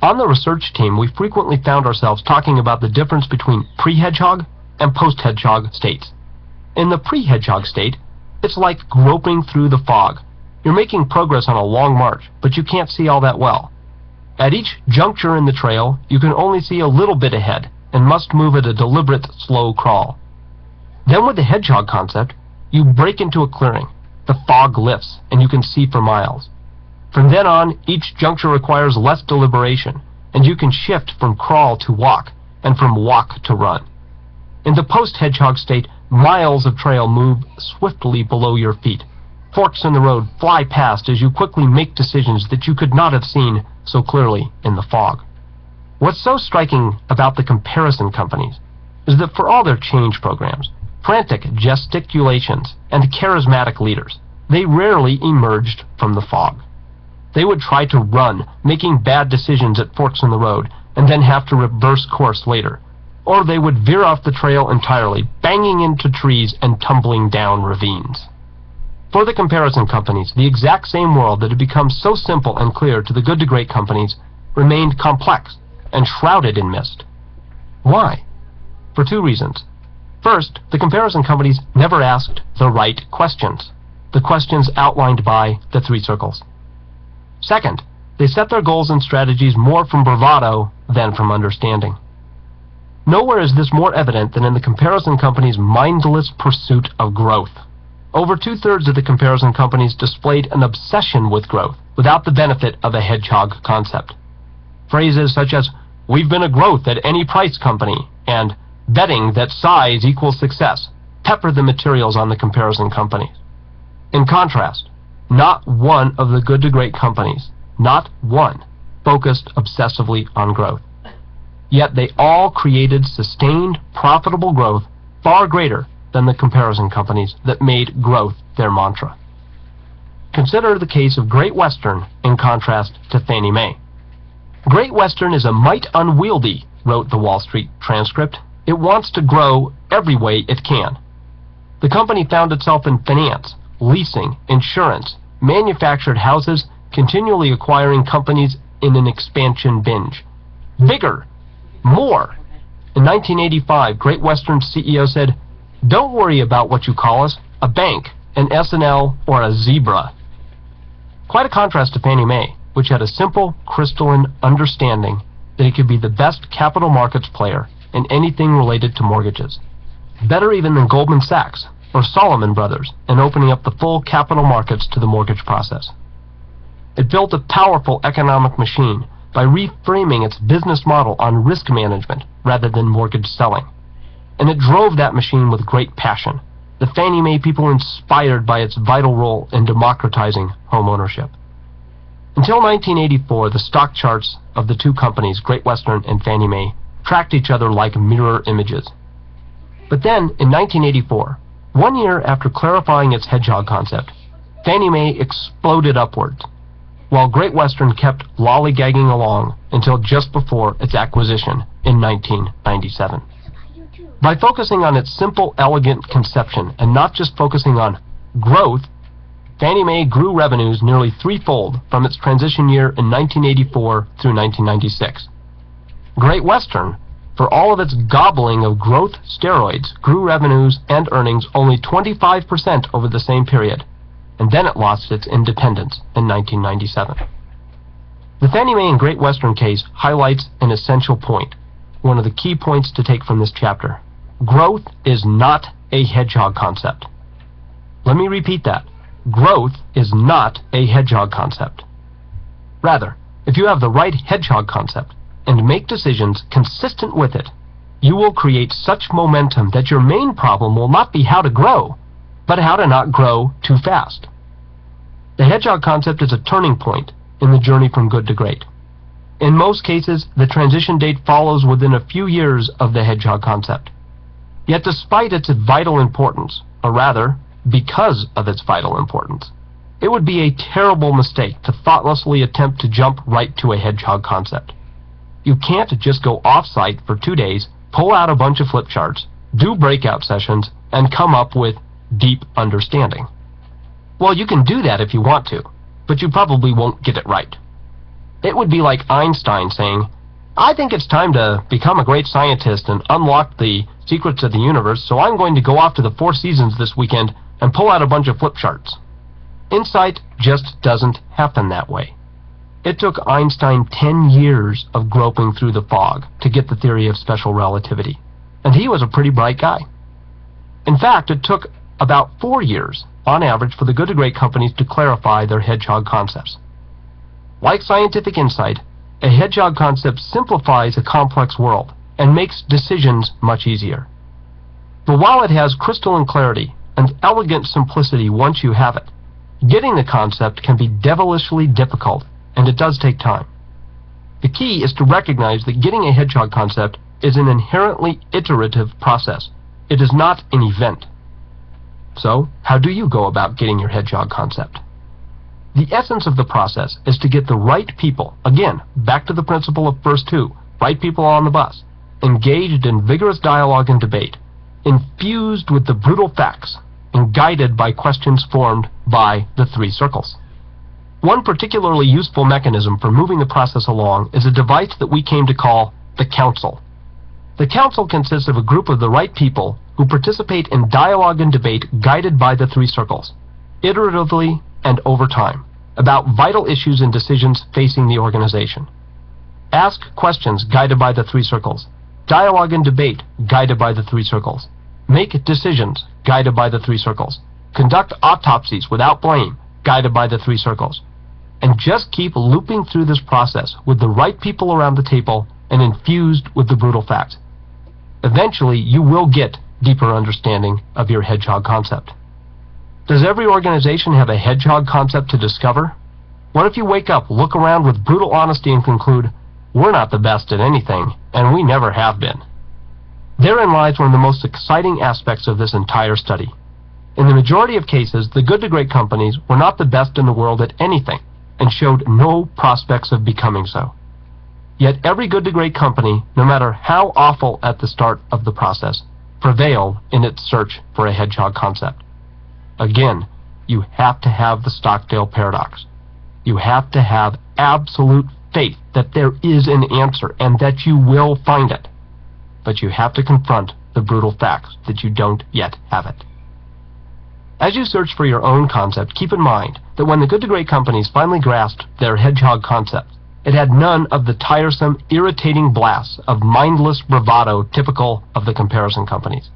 On the research team, we frequently found ourselves talking about the difference between pre-hedgehog and post-hedgehog states. In the pre-hedgehog state, it's like groping through the fog. You're making progress on a long march, but you can't see all that well. At each juncture in the trail, you can only see a little bit ahead and must move at a deliberate, slow crawl. Then with the hedgehog concept, you break into a clearing. The fog lifts, and you can see for miles. From then on, each juncture requires less deliberation, and you can shift from crawl to walk, and from walk to run. In the post-hedgehog state, miles of trail move swiftly below your feet. Forks in the road fly past as you quickly make decisions that you could not have seen so clearly in the fog. What's so striking about the comparison companies is that for all their change programs, frantic gesticulations, and charismatic leaders, they rarely emerged from the fog. They would try to run, making bad decisions at forks in the road, and then have to reverse course later. Or they would veer off the trail entirely, banging into trees and tumbling down ravines. For the comparison companies, the exact same world that had become so simple and clear to the good to great companies remained complex and shrouded in mist. Why? For two reasons. First, the comparison companies never asked the right questions, the questions outlined by the three circles. Second, they set their goals and strategies more from bravado than from understanding. Nowhere is this more evident than in the comparison companies' mindless pursuit of growth. Over two-thirds of the comparison companies displayed an obsession with growth without the benefit of a hedgehog concept. Phrases such as, "We've been a growth at any price company," and "betting that size equals success," pepper the materials on the comparison companies. In contrast, not one of the good to great companies, not one, focused obsessively on growth. Yet they all created sustained, profitable growth far greater than the comparison companies that made growth their mantra. Consider the case of Great Western in contrast to Fannie Mae. "Great Western is a mite unwieldy," wrote the Wall Street transcript. "It wants to grow every way it can." The company found itself in finance, leasing, insurance, manufactured houses, continually acquiring companies in an expansion binge. Bigger, more. In 1985, Great Western's CEO said, "Don't worry about what you call us, a bank, an S&L, or a zebra." Quite a contrast to Fannie Mae, which had a simple, crystalline understanding that it could be the best capital markets player in anything related to mortgages. Better even than Goldman Sachs or Solomon Brothers in opening up the full capital markets to the mortgage process. It built a powerful economic machine by reframing its business model on risk management rather than mortgage selling. And it drove that machine with great passion, the Fannie Mae people inspired by its vital role in democratizing home ownership. Until 1984, the stock charts of the two companies, Great Western and Fannie Mae, tracked each other like mirror images. But then, in 1984, 1 year after clarifying its hedgehog concept, Fannie Mae exploded upwards, while Great Western kept lollygagging along until just before its acquisition in 1997. By focusing on its simple, elegant conception and not just focusing on growth, Fannie Mae grew revenues nearly threefold from its transition year in 1984 through 1996. Great Western, for all of its gobbling of growth steroids, grew revenues and earnings only 25% over the same period, and then it lost its independence in 1997. The Fannie Mae and Great Western case highlights an essential point, one of the key points to take from this chapter. Growth is not a hedgehog concept. Let me repeat that. Growth is not a hedgehog concept. Rather, if you have the right hedgehog concept and make decisions consistent with it, you will create such momentum that your main problem will not be how to grow, but how to not grow too fast. The hedgehog concept is a turning point in the journey from good to great. In most cases, the transition date follows within a few years of the hedgehog concept. Yet despite its vital importance, or rather, because of its vital importance, it would be a terrible mistake to thoughtlessly attempt to jump right to a hedgehog concept. You can't just go off-site for 2 days, pull out a bunch of flip charts, do breakout sessions, and come up with deep understanding. Well, you can do that if you want to, but you probably won't get it right. It would be like Einstein saying, "I think it's time to become a great scientist and unlock the secrets of the universe, so I'm going to go off to the Four Seasons this weekend and pull out a bunch of flip charts." Insight just doesn't happen that way. It took Einstein 10 years of groping through the fog to get the theory of special relativity, and he was a pretty bright guy. In fact, it took about 4 years, on average, for the good to great companies to clarify their hedgehog concepts. Like scientific insight, a hedgehog concept simplifies a complex world and makes decisions much easier. But while it has crystalline clarity and elegant simplicity once you have it, getting the concept can be devilishly difficult, and it does take time. The key is to recognize that getting a hedgehog concept is an inherently iterative process. It is not an event. So, how do you go about getting your hedgehog concept? The essence of the process is to get the right people, again, back to the principle of first two, right people on the bus, engaged in vigorous dialogue and debate, infused with the brutal facts, and guided by questions formed by the three circles. One particularly useful mechanism for moving the process along is a device that we came to call the council. The council consists of a group of the right people who participate in dialogue and debate guided by the three circles, iteratively and over time, about vital issues and decisions facing the organization. Ask questions guided by the three circles. Dialogue and debate guided by the three circles. Make decisions guided by the three circles. Conduct autopsies without blame guided by the three circles. And just keep looping through this process with the right people around the table and infused with the brutal facts. Eventually, you will get deeper understanding of your hedgehog concept. Does every organization have a hedgehog concept to discover? What if you wake up, look around with brutal honesty and conclude, we're not the best at anything, and we never have been? Therein lies one of the most exciting aspects of this entire study. In the majority of cases, the good to great companies were not the best in the world at anything, and showed no prospects of becoming so. Yet every good to great company, no matter how awful at the start of the process, prevailed in its search for a hedgehog concept. Again, you have to have the Stockdale paradox. You have to have absolute faith that there is an answer and that you will find it. But you have to confront the brutal facts that you don't yet have it. As you search for your own concept, keep in mind that when the good to great companies finally grasped their hedgehog concept, it had none of the tiresome, irritating blasts of mindless bravado typical of the comparison companies.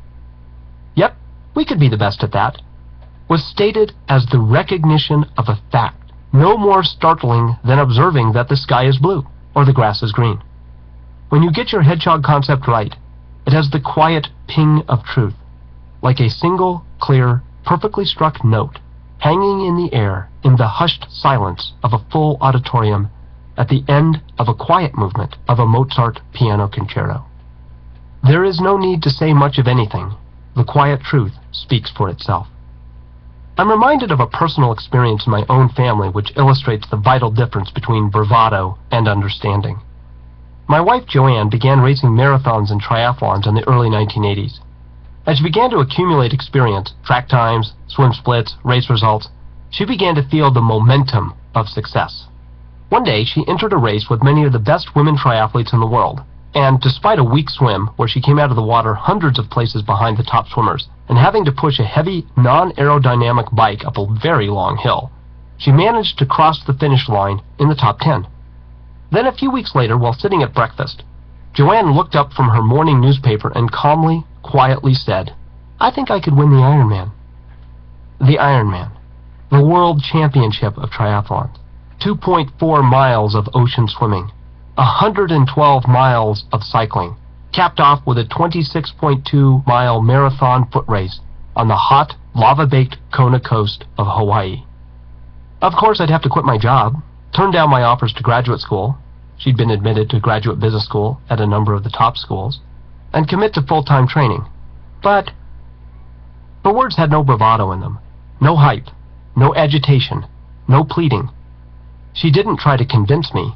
Yep, we could be the best at that. Was stated as the recognition of a fact, no more startling than observing that the sky is blue or the grass is green. When you get your hedgehog concept right, it has the quiet ping of truth, like a single, clear, perfectly struck note hanging in the air in the hushed silence of a full auditorium at the end of a quiet movement of a Mozart piano concerto. There is no need to say much of anything. The quiet truth speaks for itself. I'm reminded of a personal experience in my own family which illustrates the vital difference between bravado and understanding. My wife Joanne began racing marathons and triathlons in the early 1980s. As she began to accumulate experience, track times, swim splits, race results, she began to feel the momentum of success. One day, she entered a race with many of the best women triathletes in the world, and despite a weak swim where she came out of the water hundreds of places behind the top swimmers and having to push a heavy, non-aerodynamic bike up a very long hill, she managed to cross the finish line in the top 10. Then a few weeks later, while sitting at breakfast, Joanne looked up from her morning newspaper and calmly, quietly said, "I think I could win the Ironman." The Ironman, the World Championship of Triathlons, 2.4 miles of ocean swimming, 112 miles of cycling, capped off with a 26.2-mile marathon foot race on the hot, lava-baked Kona coast of Hawaii. Of course, I'd have to quit my job, turn down my offers to graduate school — she'd been admitted to graduate business school at a number of the top schools — and commit to full-time training. But her words had no bravado in them, no hype, no agitation, no pleading. She didn't try to convince me.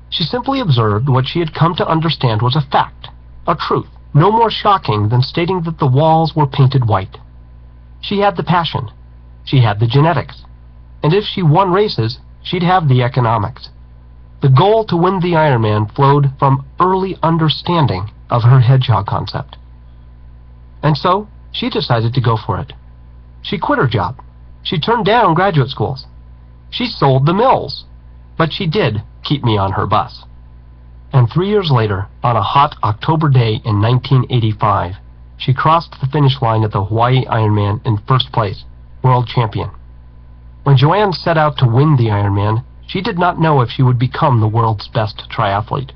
She simply observed what she had come to understand was a fact, a truth, no more shocking than stating that the walls were painted white. She had the passion. She had the genetics. And if she won races, she'd have the economics. The goal to win the Ironman flowed from early understanding of her hedgehog concept. And so, she decided to go for it. She quit her job. She turned down graduate schools. She sold the mills. But she did keep me on her bus. And 3 years later, on a hot October day in 1985, she crossed the finish line at the Hawaii Ironman in first place, world champion. When Joanne set out to win the Ironman, she did not know if she would become the world's best triathlete.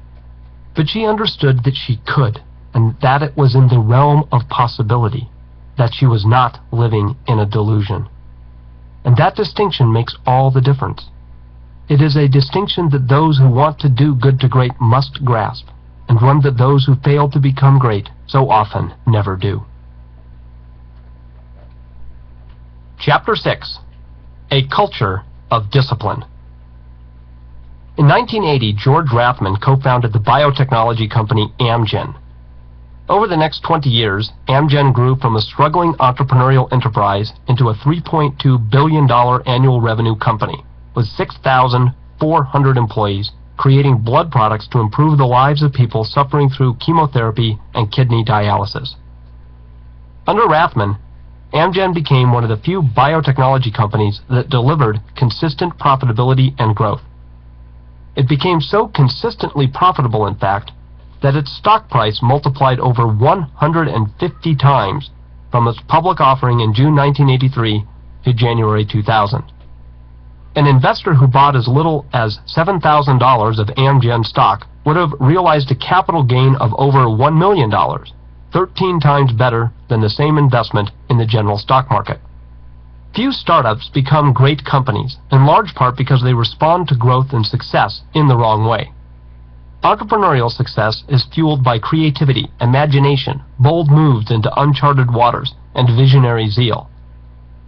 But she understood that she could, and that it was in the realm of possibility, that she was not living in a delusion. And that distinction makes all the difference. It is a distinction that those who want to do good to great must grasp, and one that those who fail to become great so often never do. Chapter 6. A Culture of Discipline. In 1980, George Rathman co-founded the biotechnology company Amgen. Over the next 20 years, Amgen grew from a struggling entrepreneurial enterprise into a $3.2 billion annual revenue company, with 6,400 employees, creating blood products to improve the lives of people suffering through chemotherapy and kidney dialysis. Under Rathman, Amgen became one of the few biotechnology companies that delivered consistent profitability and growth. It became so consistently profitable, in fact, that its stock price multiplied over 150 times from its public offering in June 1983 to January 2000. An investor who bought as little as $7,000 of Amgen stock would have realized a capital gain of over $1 million, 13 times better than the same investment in the general stock market. Few startups become great companies, in large part because they respond to growth and success in the wrong way. Entrepreneurial success is fueled by creativity, imagination, bold moves into uncharted waters, and visionary zeal.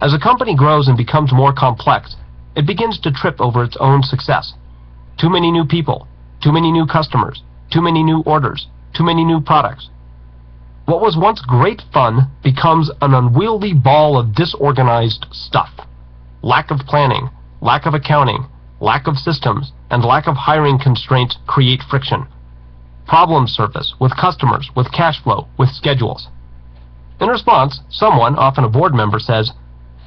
As a company grows and becomes more complex, it begins to trip over its own success. Too many new people, too many new customers, too many new orders, too many new products. What was once great fun becomes an unwieldy ball of disorganized stuff. Lack of planning, lack of accounting, lack of systems, and lack of hiring constraints create friction. Problems surface with customers, with cash flow, with schedules. In response, someone, often a board member, says,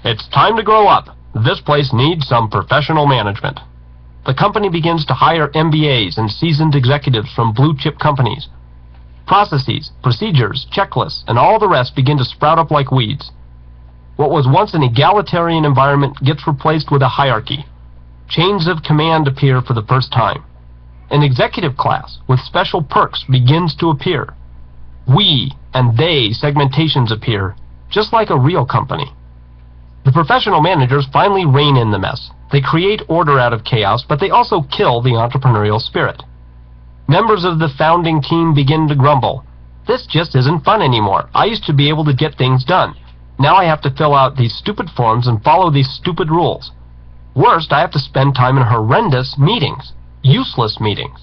"It's time to grow up. This place needs some professional management." The company begins to hire MBAs and seasoned executives from blue-chip companies. Processes, procedures, checklists, and all the rest begin to sprout up like weeds. What was once an egalitarian environment gets replaced with a hierarchy. Chains of command appear for the first time. An executive class with special perks begins to appear. We and they segmentations appear, just like a real company. The professional managers finally rein in the mess. They create order out of chaos, but they also kill the entrepreneurial spirit. Members of the founding team begin to grumble. This just isn't fun anymore. I used to be able to get things done. Now I have to fill out these stupid forms and follow these stupid rules. Worst, I have to spend time in horrendous meetings. Useless meetings.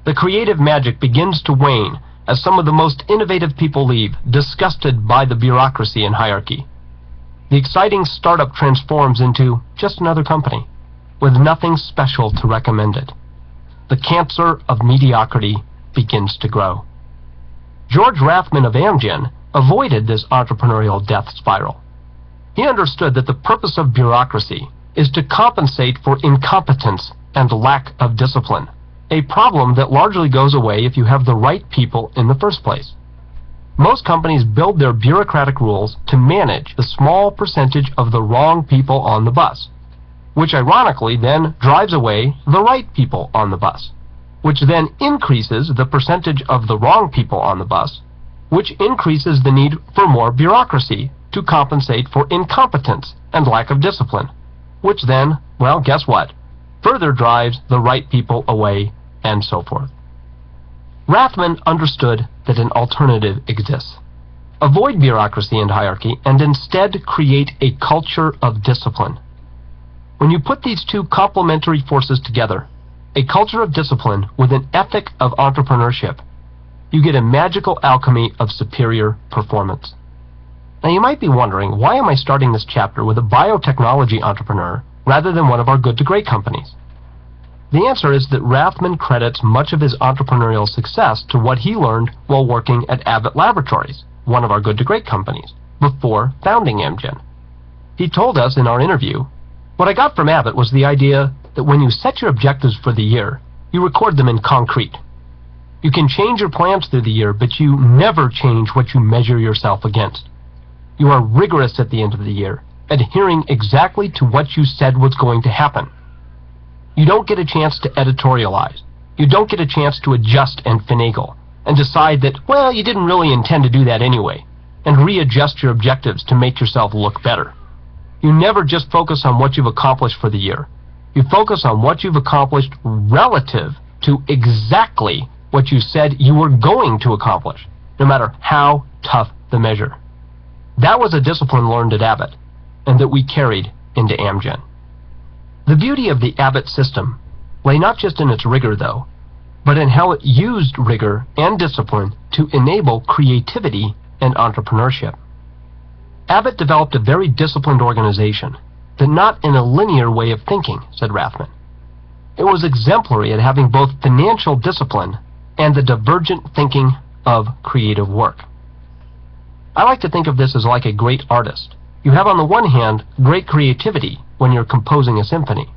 The creative magic begins to wane as some of the most innovative people leave, disgusted by the bureaucracy and hierarchy. The exciting startup transforms into just another company, with nothing special to recommend it. The cancer of mediocrity begins to grow. George Rathman of Amgen avoided this entrepreneurial death spiral. He understood that the purpose of bureaucracy is to compensate for incompetence and lack of discipline, a problem that largely goes away if you have the right people in the first place. Most companies build their bureaucratic rules to manage the small percentage of the wrong people on the bus, which ironically then drives away the right people on the bus, which then increases the percentage of the wrong people on the bus, which increases the need for more bureaucracy to compensate for incompetence and lack of discipline, which then, well, guess what? Further drives the right people away, and so forth. Rathman understood that an alternative exists. Avoid bureaucracy and hierarchy and instead create a culture of discipline. When you put these two complementary forces together, a culture of discipline with an ethic of entrepreneurship, you get a magical alchemy of superior performance. Now you might be wondering, why am I starting this chapter with a biotechnology entrepreneur rather than one of our good to great companies? The answer is that Rathman credits much of his entrepreneurial success to what he learned while working at Abbott Laboratories, one of our good to great companies, before founding Amgen. He told us in our interview, "What I got from Abbott was the idea that when you set your objectives for the year, you record them in concrete. You can change your plans through the year, but you never change what you measure yourself against. You are rigorous at the end of the year, adhering exactly to what you said was going to happen. You don't get a chance to editorialize. You don't get a chance to adjust and finagle, and decide that, well, you didn't really intend to do that anyway, and readjust your objectives to make yourself look better. You never just focus on what you've accomplished for the year. You focus on what you've accomplished relative to exactly what you said you were going to accomplish, no matter how tough the measure." That was a discipline learned at Abbott, and that we carried into Amgen. The beauty of the Abbott system lay not just in its rigor, though, but in how it used rigor and discipline to enable creativity and entrepreneurship. Abbott developed a very disciplined organization, but not in a linear way of thinking, said Rathman. It was exemplary at having both financial discipline and the divergent thinking of creative work. I like to think of this as like a great artist. You have on the one hand great creativity when you're composing a symphony,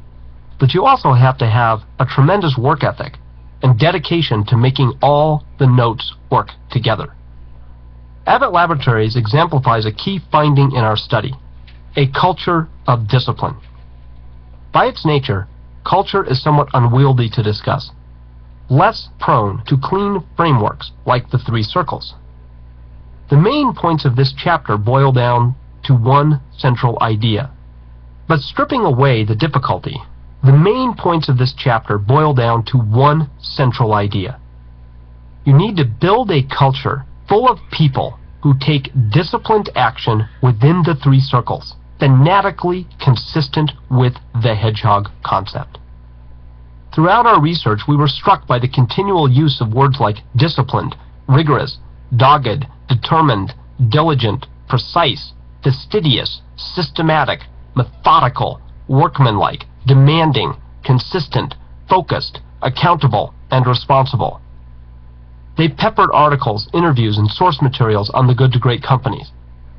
but you also have to have a tremendous work ethic and dedication to making all the notes work together. Abbott Laboratories exemplifies a key finding in our study: a culture of discipline. By its nature, culture is somewhat unwieldy to discuss, less prone to clean frameworks like the 3 circles. The main points of this chapter boil down to one central idea. But stripping away the difficulty, the main points of this chapter boil down to one central idea. You need to build a culture full of people who take disciplined action within the 3 circles, fanatically consistent with the hedgehog concept. Throughout our research, we were struck by the continual use of words like disciplined, rigorous, dogged, determined, diligent, precise, fastidious, systematic, methodical, workmanlike, demanding, consistent, focused, accountable, and responsible. They peppered articles, interviews, and source materials on the good to great companies,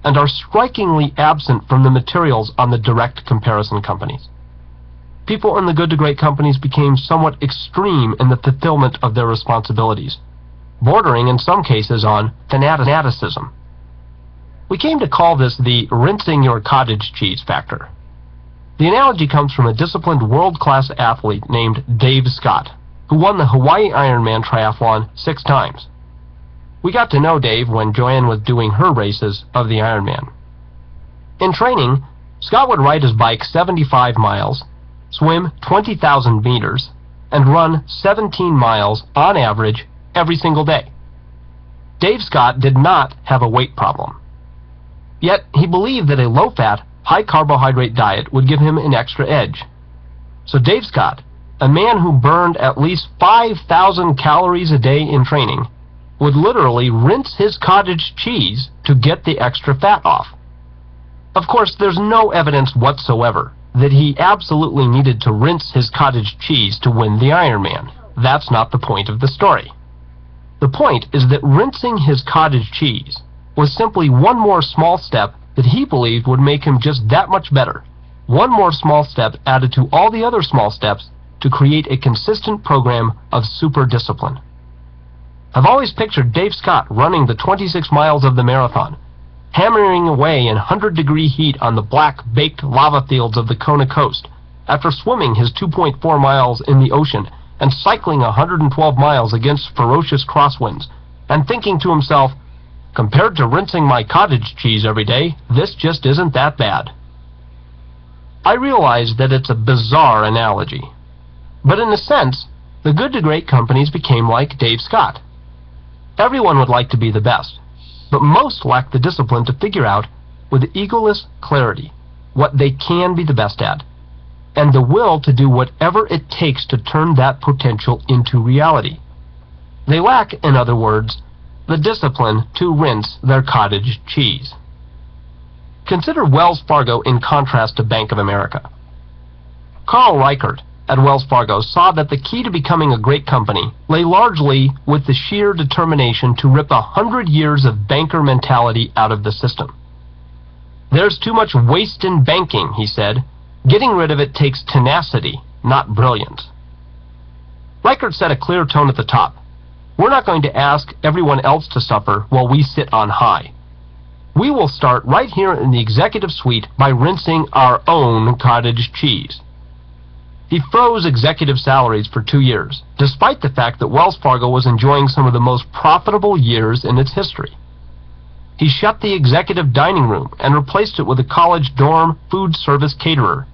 and are strikingly absent from the materials on the direct comparison companies. People in the good to great companies became somewhat extreme in the fulfillment of their responsibilities, bordering in some cases on fanaticism. We came to call this the rinsing your cottage cheese factor. The analogy comes from a disciplined world-class athlete named Dave Scott, who won the Hawaii Ironman triathlon 6 times. We got to know Dave when Joanne was doing her races of the Ironman. In training, Scott would ride his bike 75 miles, swim 20,000 meters, and run 17 miles on average every single day. Dave Scott did not have a weight problem. Yet he believed that a low-fat, high-carbohydrate diet would give him an extra edge. So Dave Scott, a man who burned at least 5,000 calories a day in training, would literally rinse his cottage cheese to get the extra fat off. Of course, there's no evidence whatsoever that he absolutely needed to rinse his cottage cheese to win the Ironman. That's not the point of the story. The point is that rinsing his cottage cheese was simply one more small step that he believed would make him just that much better. One more small step added to all the other small steps to create a consistent program of super discipline. I've always pictured Dave Scott running the 26 miles of the marathon, hammering away in 100-degree heat on the black, baked lava fields of the Kona coast, after swimming his 2.4 miles in the ocean and cycling 112 miles against ferocious crosswinds, and thinking to himself, compared to rinsing my cottage cheese every day, this just isn't that bad. I realize that it's a bizarre analogy, but in a sense, the good to great companies became like Dave Scott. Everyone would like to be the best, but most lack the discipline to figure out, with egoless clarity, what they can be the best at, and the will to do whatever it takes to turn that potential into reality. They lack, in other words, the discipline to rinse their cottage cheese. Consider Wells Fargo in contrast to Bank of America. Carl Reichert at Wells Fargo saw that the key to becoming a great company lay largely with the sheer determination to rip 100 years of banker mentality out of the system. There's too much waste in banking, he said. Getting rid of it takes tenacity, not brilliance. Reichert set a clear tone at the top. We're not going to ask everyone else to suffer while we sit on high. We will start right here in the executive suite by rinsing our own cottage cheese. He froze executive salaries for 2 years, despite the fact that Wells Fargo was enjoying some of the most profitable years in its history. He shut the executive dining room and replaced it with a college dorm food service caterer.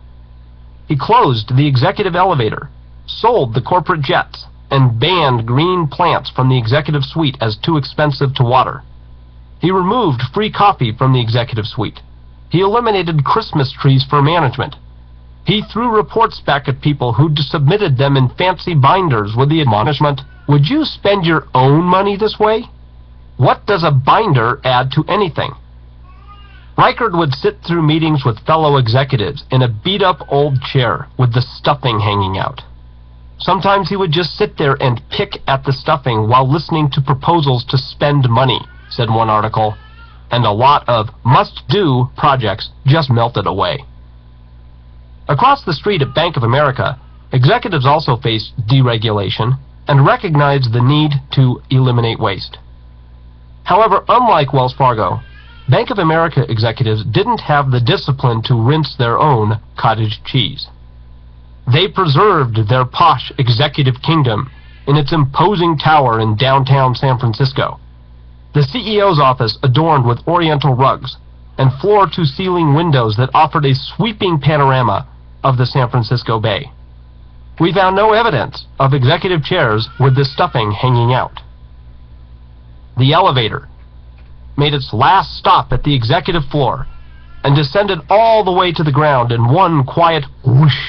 He closed the executive elevator, sold the corporate jets, and banned green plants from the executive suite as too expensive to water. He removed free coffee from the executive suite. He eliminated Christmas trees for management. He threw reports back at people who'd submitted them in fancy binders with the admonishment, "Would you spend your own money this way?" What does a binder add to anything? Reichert would sit through meetings with fellow executives in a beat-up old chair with the stuffing hanging out. Sometimes he would just sit there and pick at the stuffing while listening to proposals to spend money, said one article, and a lot of must-do projects just melted away. Across the street at Bank of America, executives also faced deregulation and recognized the need to eliminate waste. However, unlike Wells Fargo, Bank of America executives didn't have the discipline to rinse their own cottage cheese. They preserved their posh executive kingdom in its imposing tower in downtown San Francisco. The CEO's office adorned with oriental rugs and floor-to-ceiling windows that offered a sweeping panorama of the San Francisco Bay. We found no evidence of executive chairs with the stuffing hanging out. The elevator made its last stop at the executive floor and descended all the way to the ground in one quiet whoosh,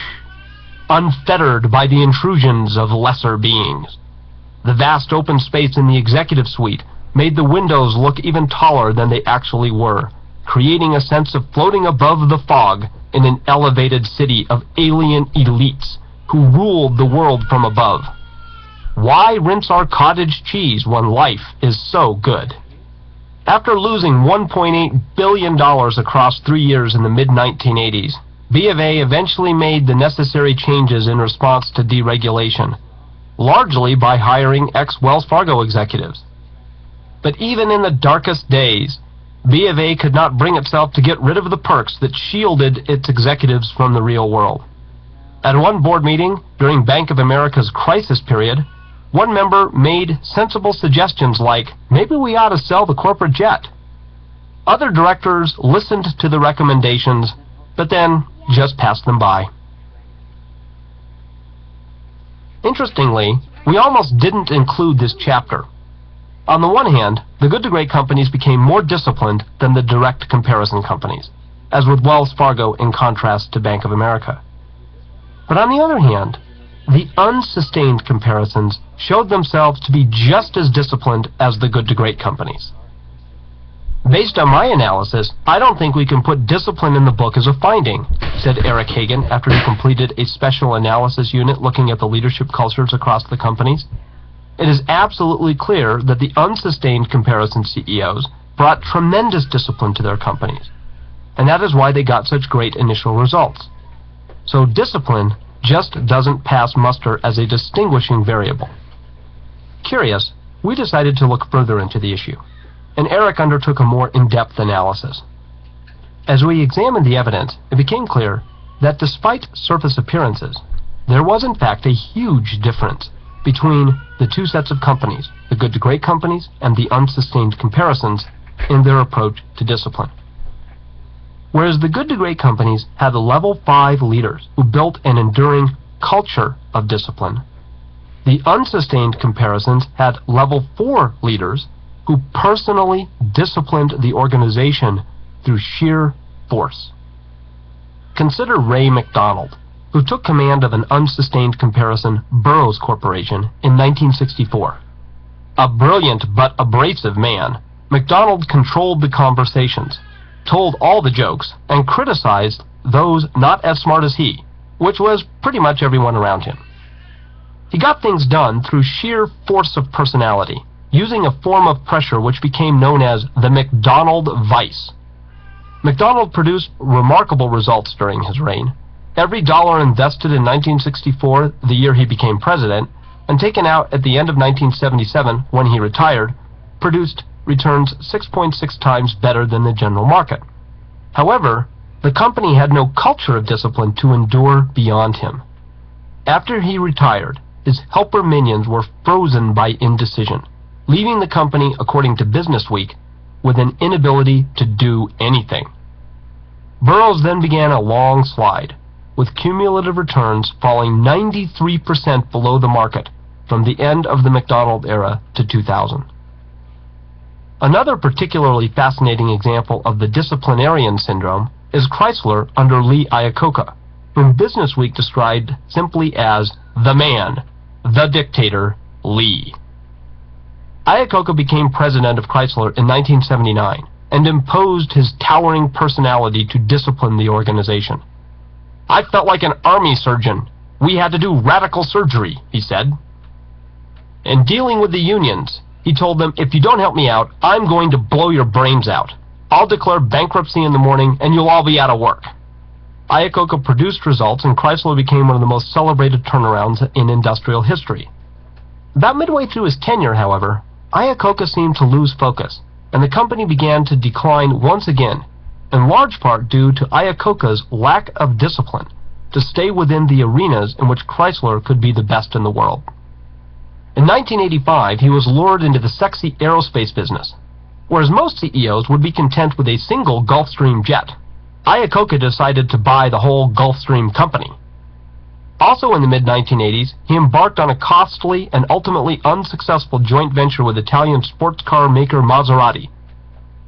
unfettered by the intrusions of lesser beings. The vast open space in the executive suite made the windows look even taller than they actually were, creating a sense of floating above the fog in an elevated city of alien elites who ruled the world from above. Why rinse our cottage cheese when life is so good? After losing $1.8 billion across 3 years in the mid-1980s, B of A eventually made the necessary changes in response to deregulation, largely by hiring ex-Wells Fargo executives. But even in the darkest days, B of A could not bring itself to get rid of the perks that shielded its executives from the real world. At one board meeting during Bank of America's crisis period, one member made sensible suggestions like, maybe we ought to sell the corporate jet. Other directors listened to the recommendations, but then just passed them by. Interestingly, we almost didn't include this chapter. On the one hand, the good to great companies became more disciplined than the direct comparison companies, as with Wells Fargo in contrast to Bank of America. But on the other hand, the unsustained comparisons showed themselves to be just as disciplined as the good to great companies. Based on my analysis, I don't think we can put discipline in the book as a finding, said Eric Hagen after he completed a special analysis unit looking at the leadership cultures across the companies. It is absolutely clear that the unsustained comparison CEOs brought tremendous discipline to their companies, and that is why they got such great initial results. So discipline just doesn't pass muster as a distinguishing variable. Curious, we decided to look further into the issue, and Eric undertook a more in-depth analysis. As we examined the evidence, it became clear that despite surface appearances, there was in fact a huge difference between the two sets of companies, the good to great companies and the unsustained comparisons, in their approach to discipline. Whereas the good to great companies had level 5 leaders who built an enduring culture of discipline, the unsustained comparisons had level 4 leaders who personally disciplined the organization through sheer force. Consider Ray McDonald, who took command of an unsustained comparison Burroughs Corporation in 1964. A brilliant but abrasive man, McDonald controlled the conversations, told all the jokes, and criticized those not as smart as he, which was pretty much everyone around him. He got things done through sheer force of personality, using a form of pressure which became known as the McDonald Vice. McDonald produced remarkable results during his reign. Every dollar invested in 1964, the year he became president, and taken out at the end of 1977 when he retired, produced returns 6.6 times better than the general market. However, the company had no culture of discipline to endure beyond him. After he retired, his helper minions were frozen by indecision, leaving the company, according to Business Week, with an inability to do anything. Burroughs then began a long slide, with cumulative returns falling 93% below the market from the end of the McDonald era to 2000. Another particularly fascinating example of the disciplinarian syndrome is Chrysler under Lee Iacocca, whom Business Week described simply as the man, the dictator, Lee. Iacocca became president of Chrysler in 1979 and imposed his towering personality to discipline the organization. "I felt like an army surgeon. We had to do radical surgery," he said. In dealing with the unions, he told them, "If you don't help me out, I'm going to blow your brains out. I'll declare bankruptcy in the morning and you'll all be out of work." Iacocca produced results, and Chrysler became one of the most celebrated turnarounds in industrial history. About midway through his tenure, however, Iacocca seemed to lose focus, and the company began to decline once again, in large part due to Iacocca's lack of discipline to stay within the arenas in which Chrysler could be the best in the world. In 1985, he was lured into the sexy aerospace business. Whereas most CEOs would be content with a single Gulfstream jet, Iacocca decided to buy the whole Gulfstream company. Also in the mid-1980s, he embarked on a costly and ultimately unsuccessful joint venture with Italian sports car maker Maserati.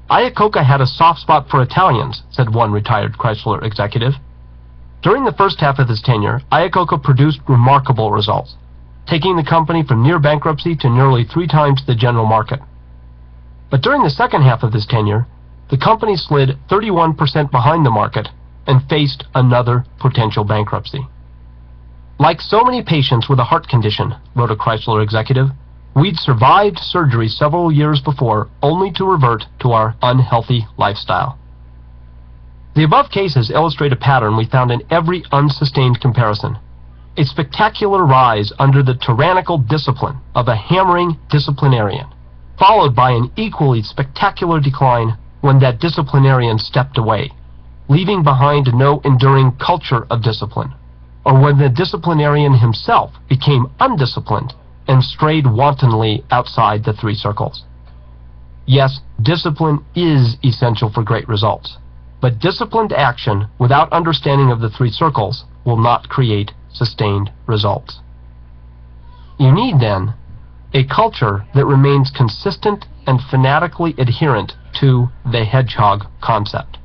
"Iacocca had a soft spot for Italians," said one retired Chrysler executive. During the first half of his tenure, Iacocca produced remarkable results, taking the company from near bankruptcy to nearly 3 times the general market. But during the second half of his tenure, the company slid 31% behind the market and faced another potential bankruptcy. "Like so many patients with a heart condition," wrote a Chrysler executive, "we'd survived surgery several years before only to revert to our unhealthy lifestyle." The above cases illustrate a pattern we found in every unsustained comparison: a spectacular rise under the tyrannical discipline of a hammering disciplinarian, followed by an equally spectacular decline when that disciplinarian stepped away, leaving behind no enduring culture of discipline, or when the disciplinarian himself became undisciplined and strayed wantonly outside the 3 circles. Yes, discipline is essential for great results, but disciplined action without understanding of the 3 circles will not create sustained results. You need, then, A culture that remains consistent and fanatically adherent to the hedgehog concept.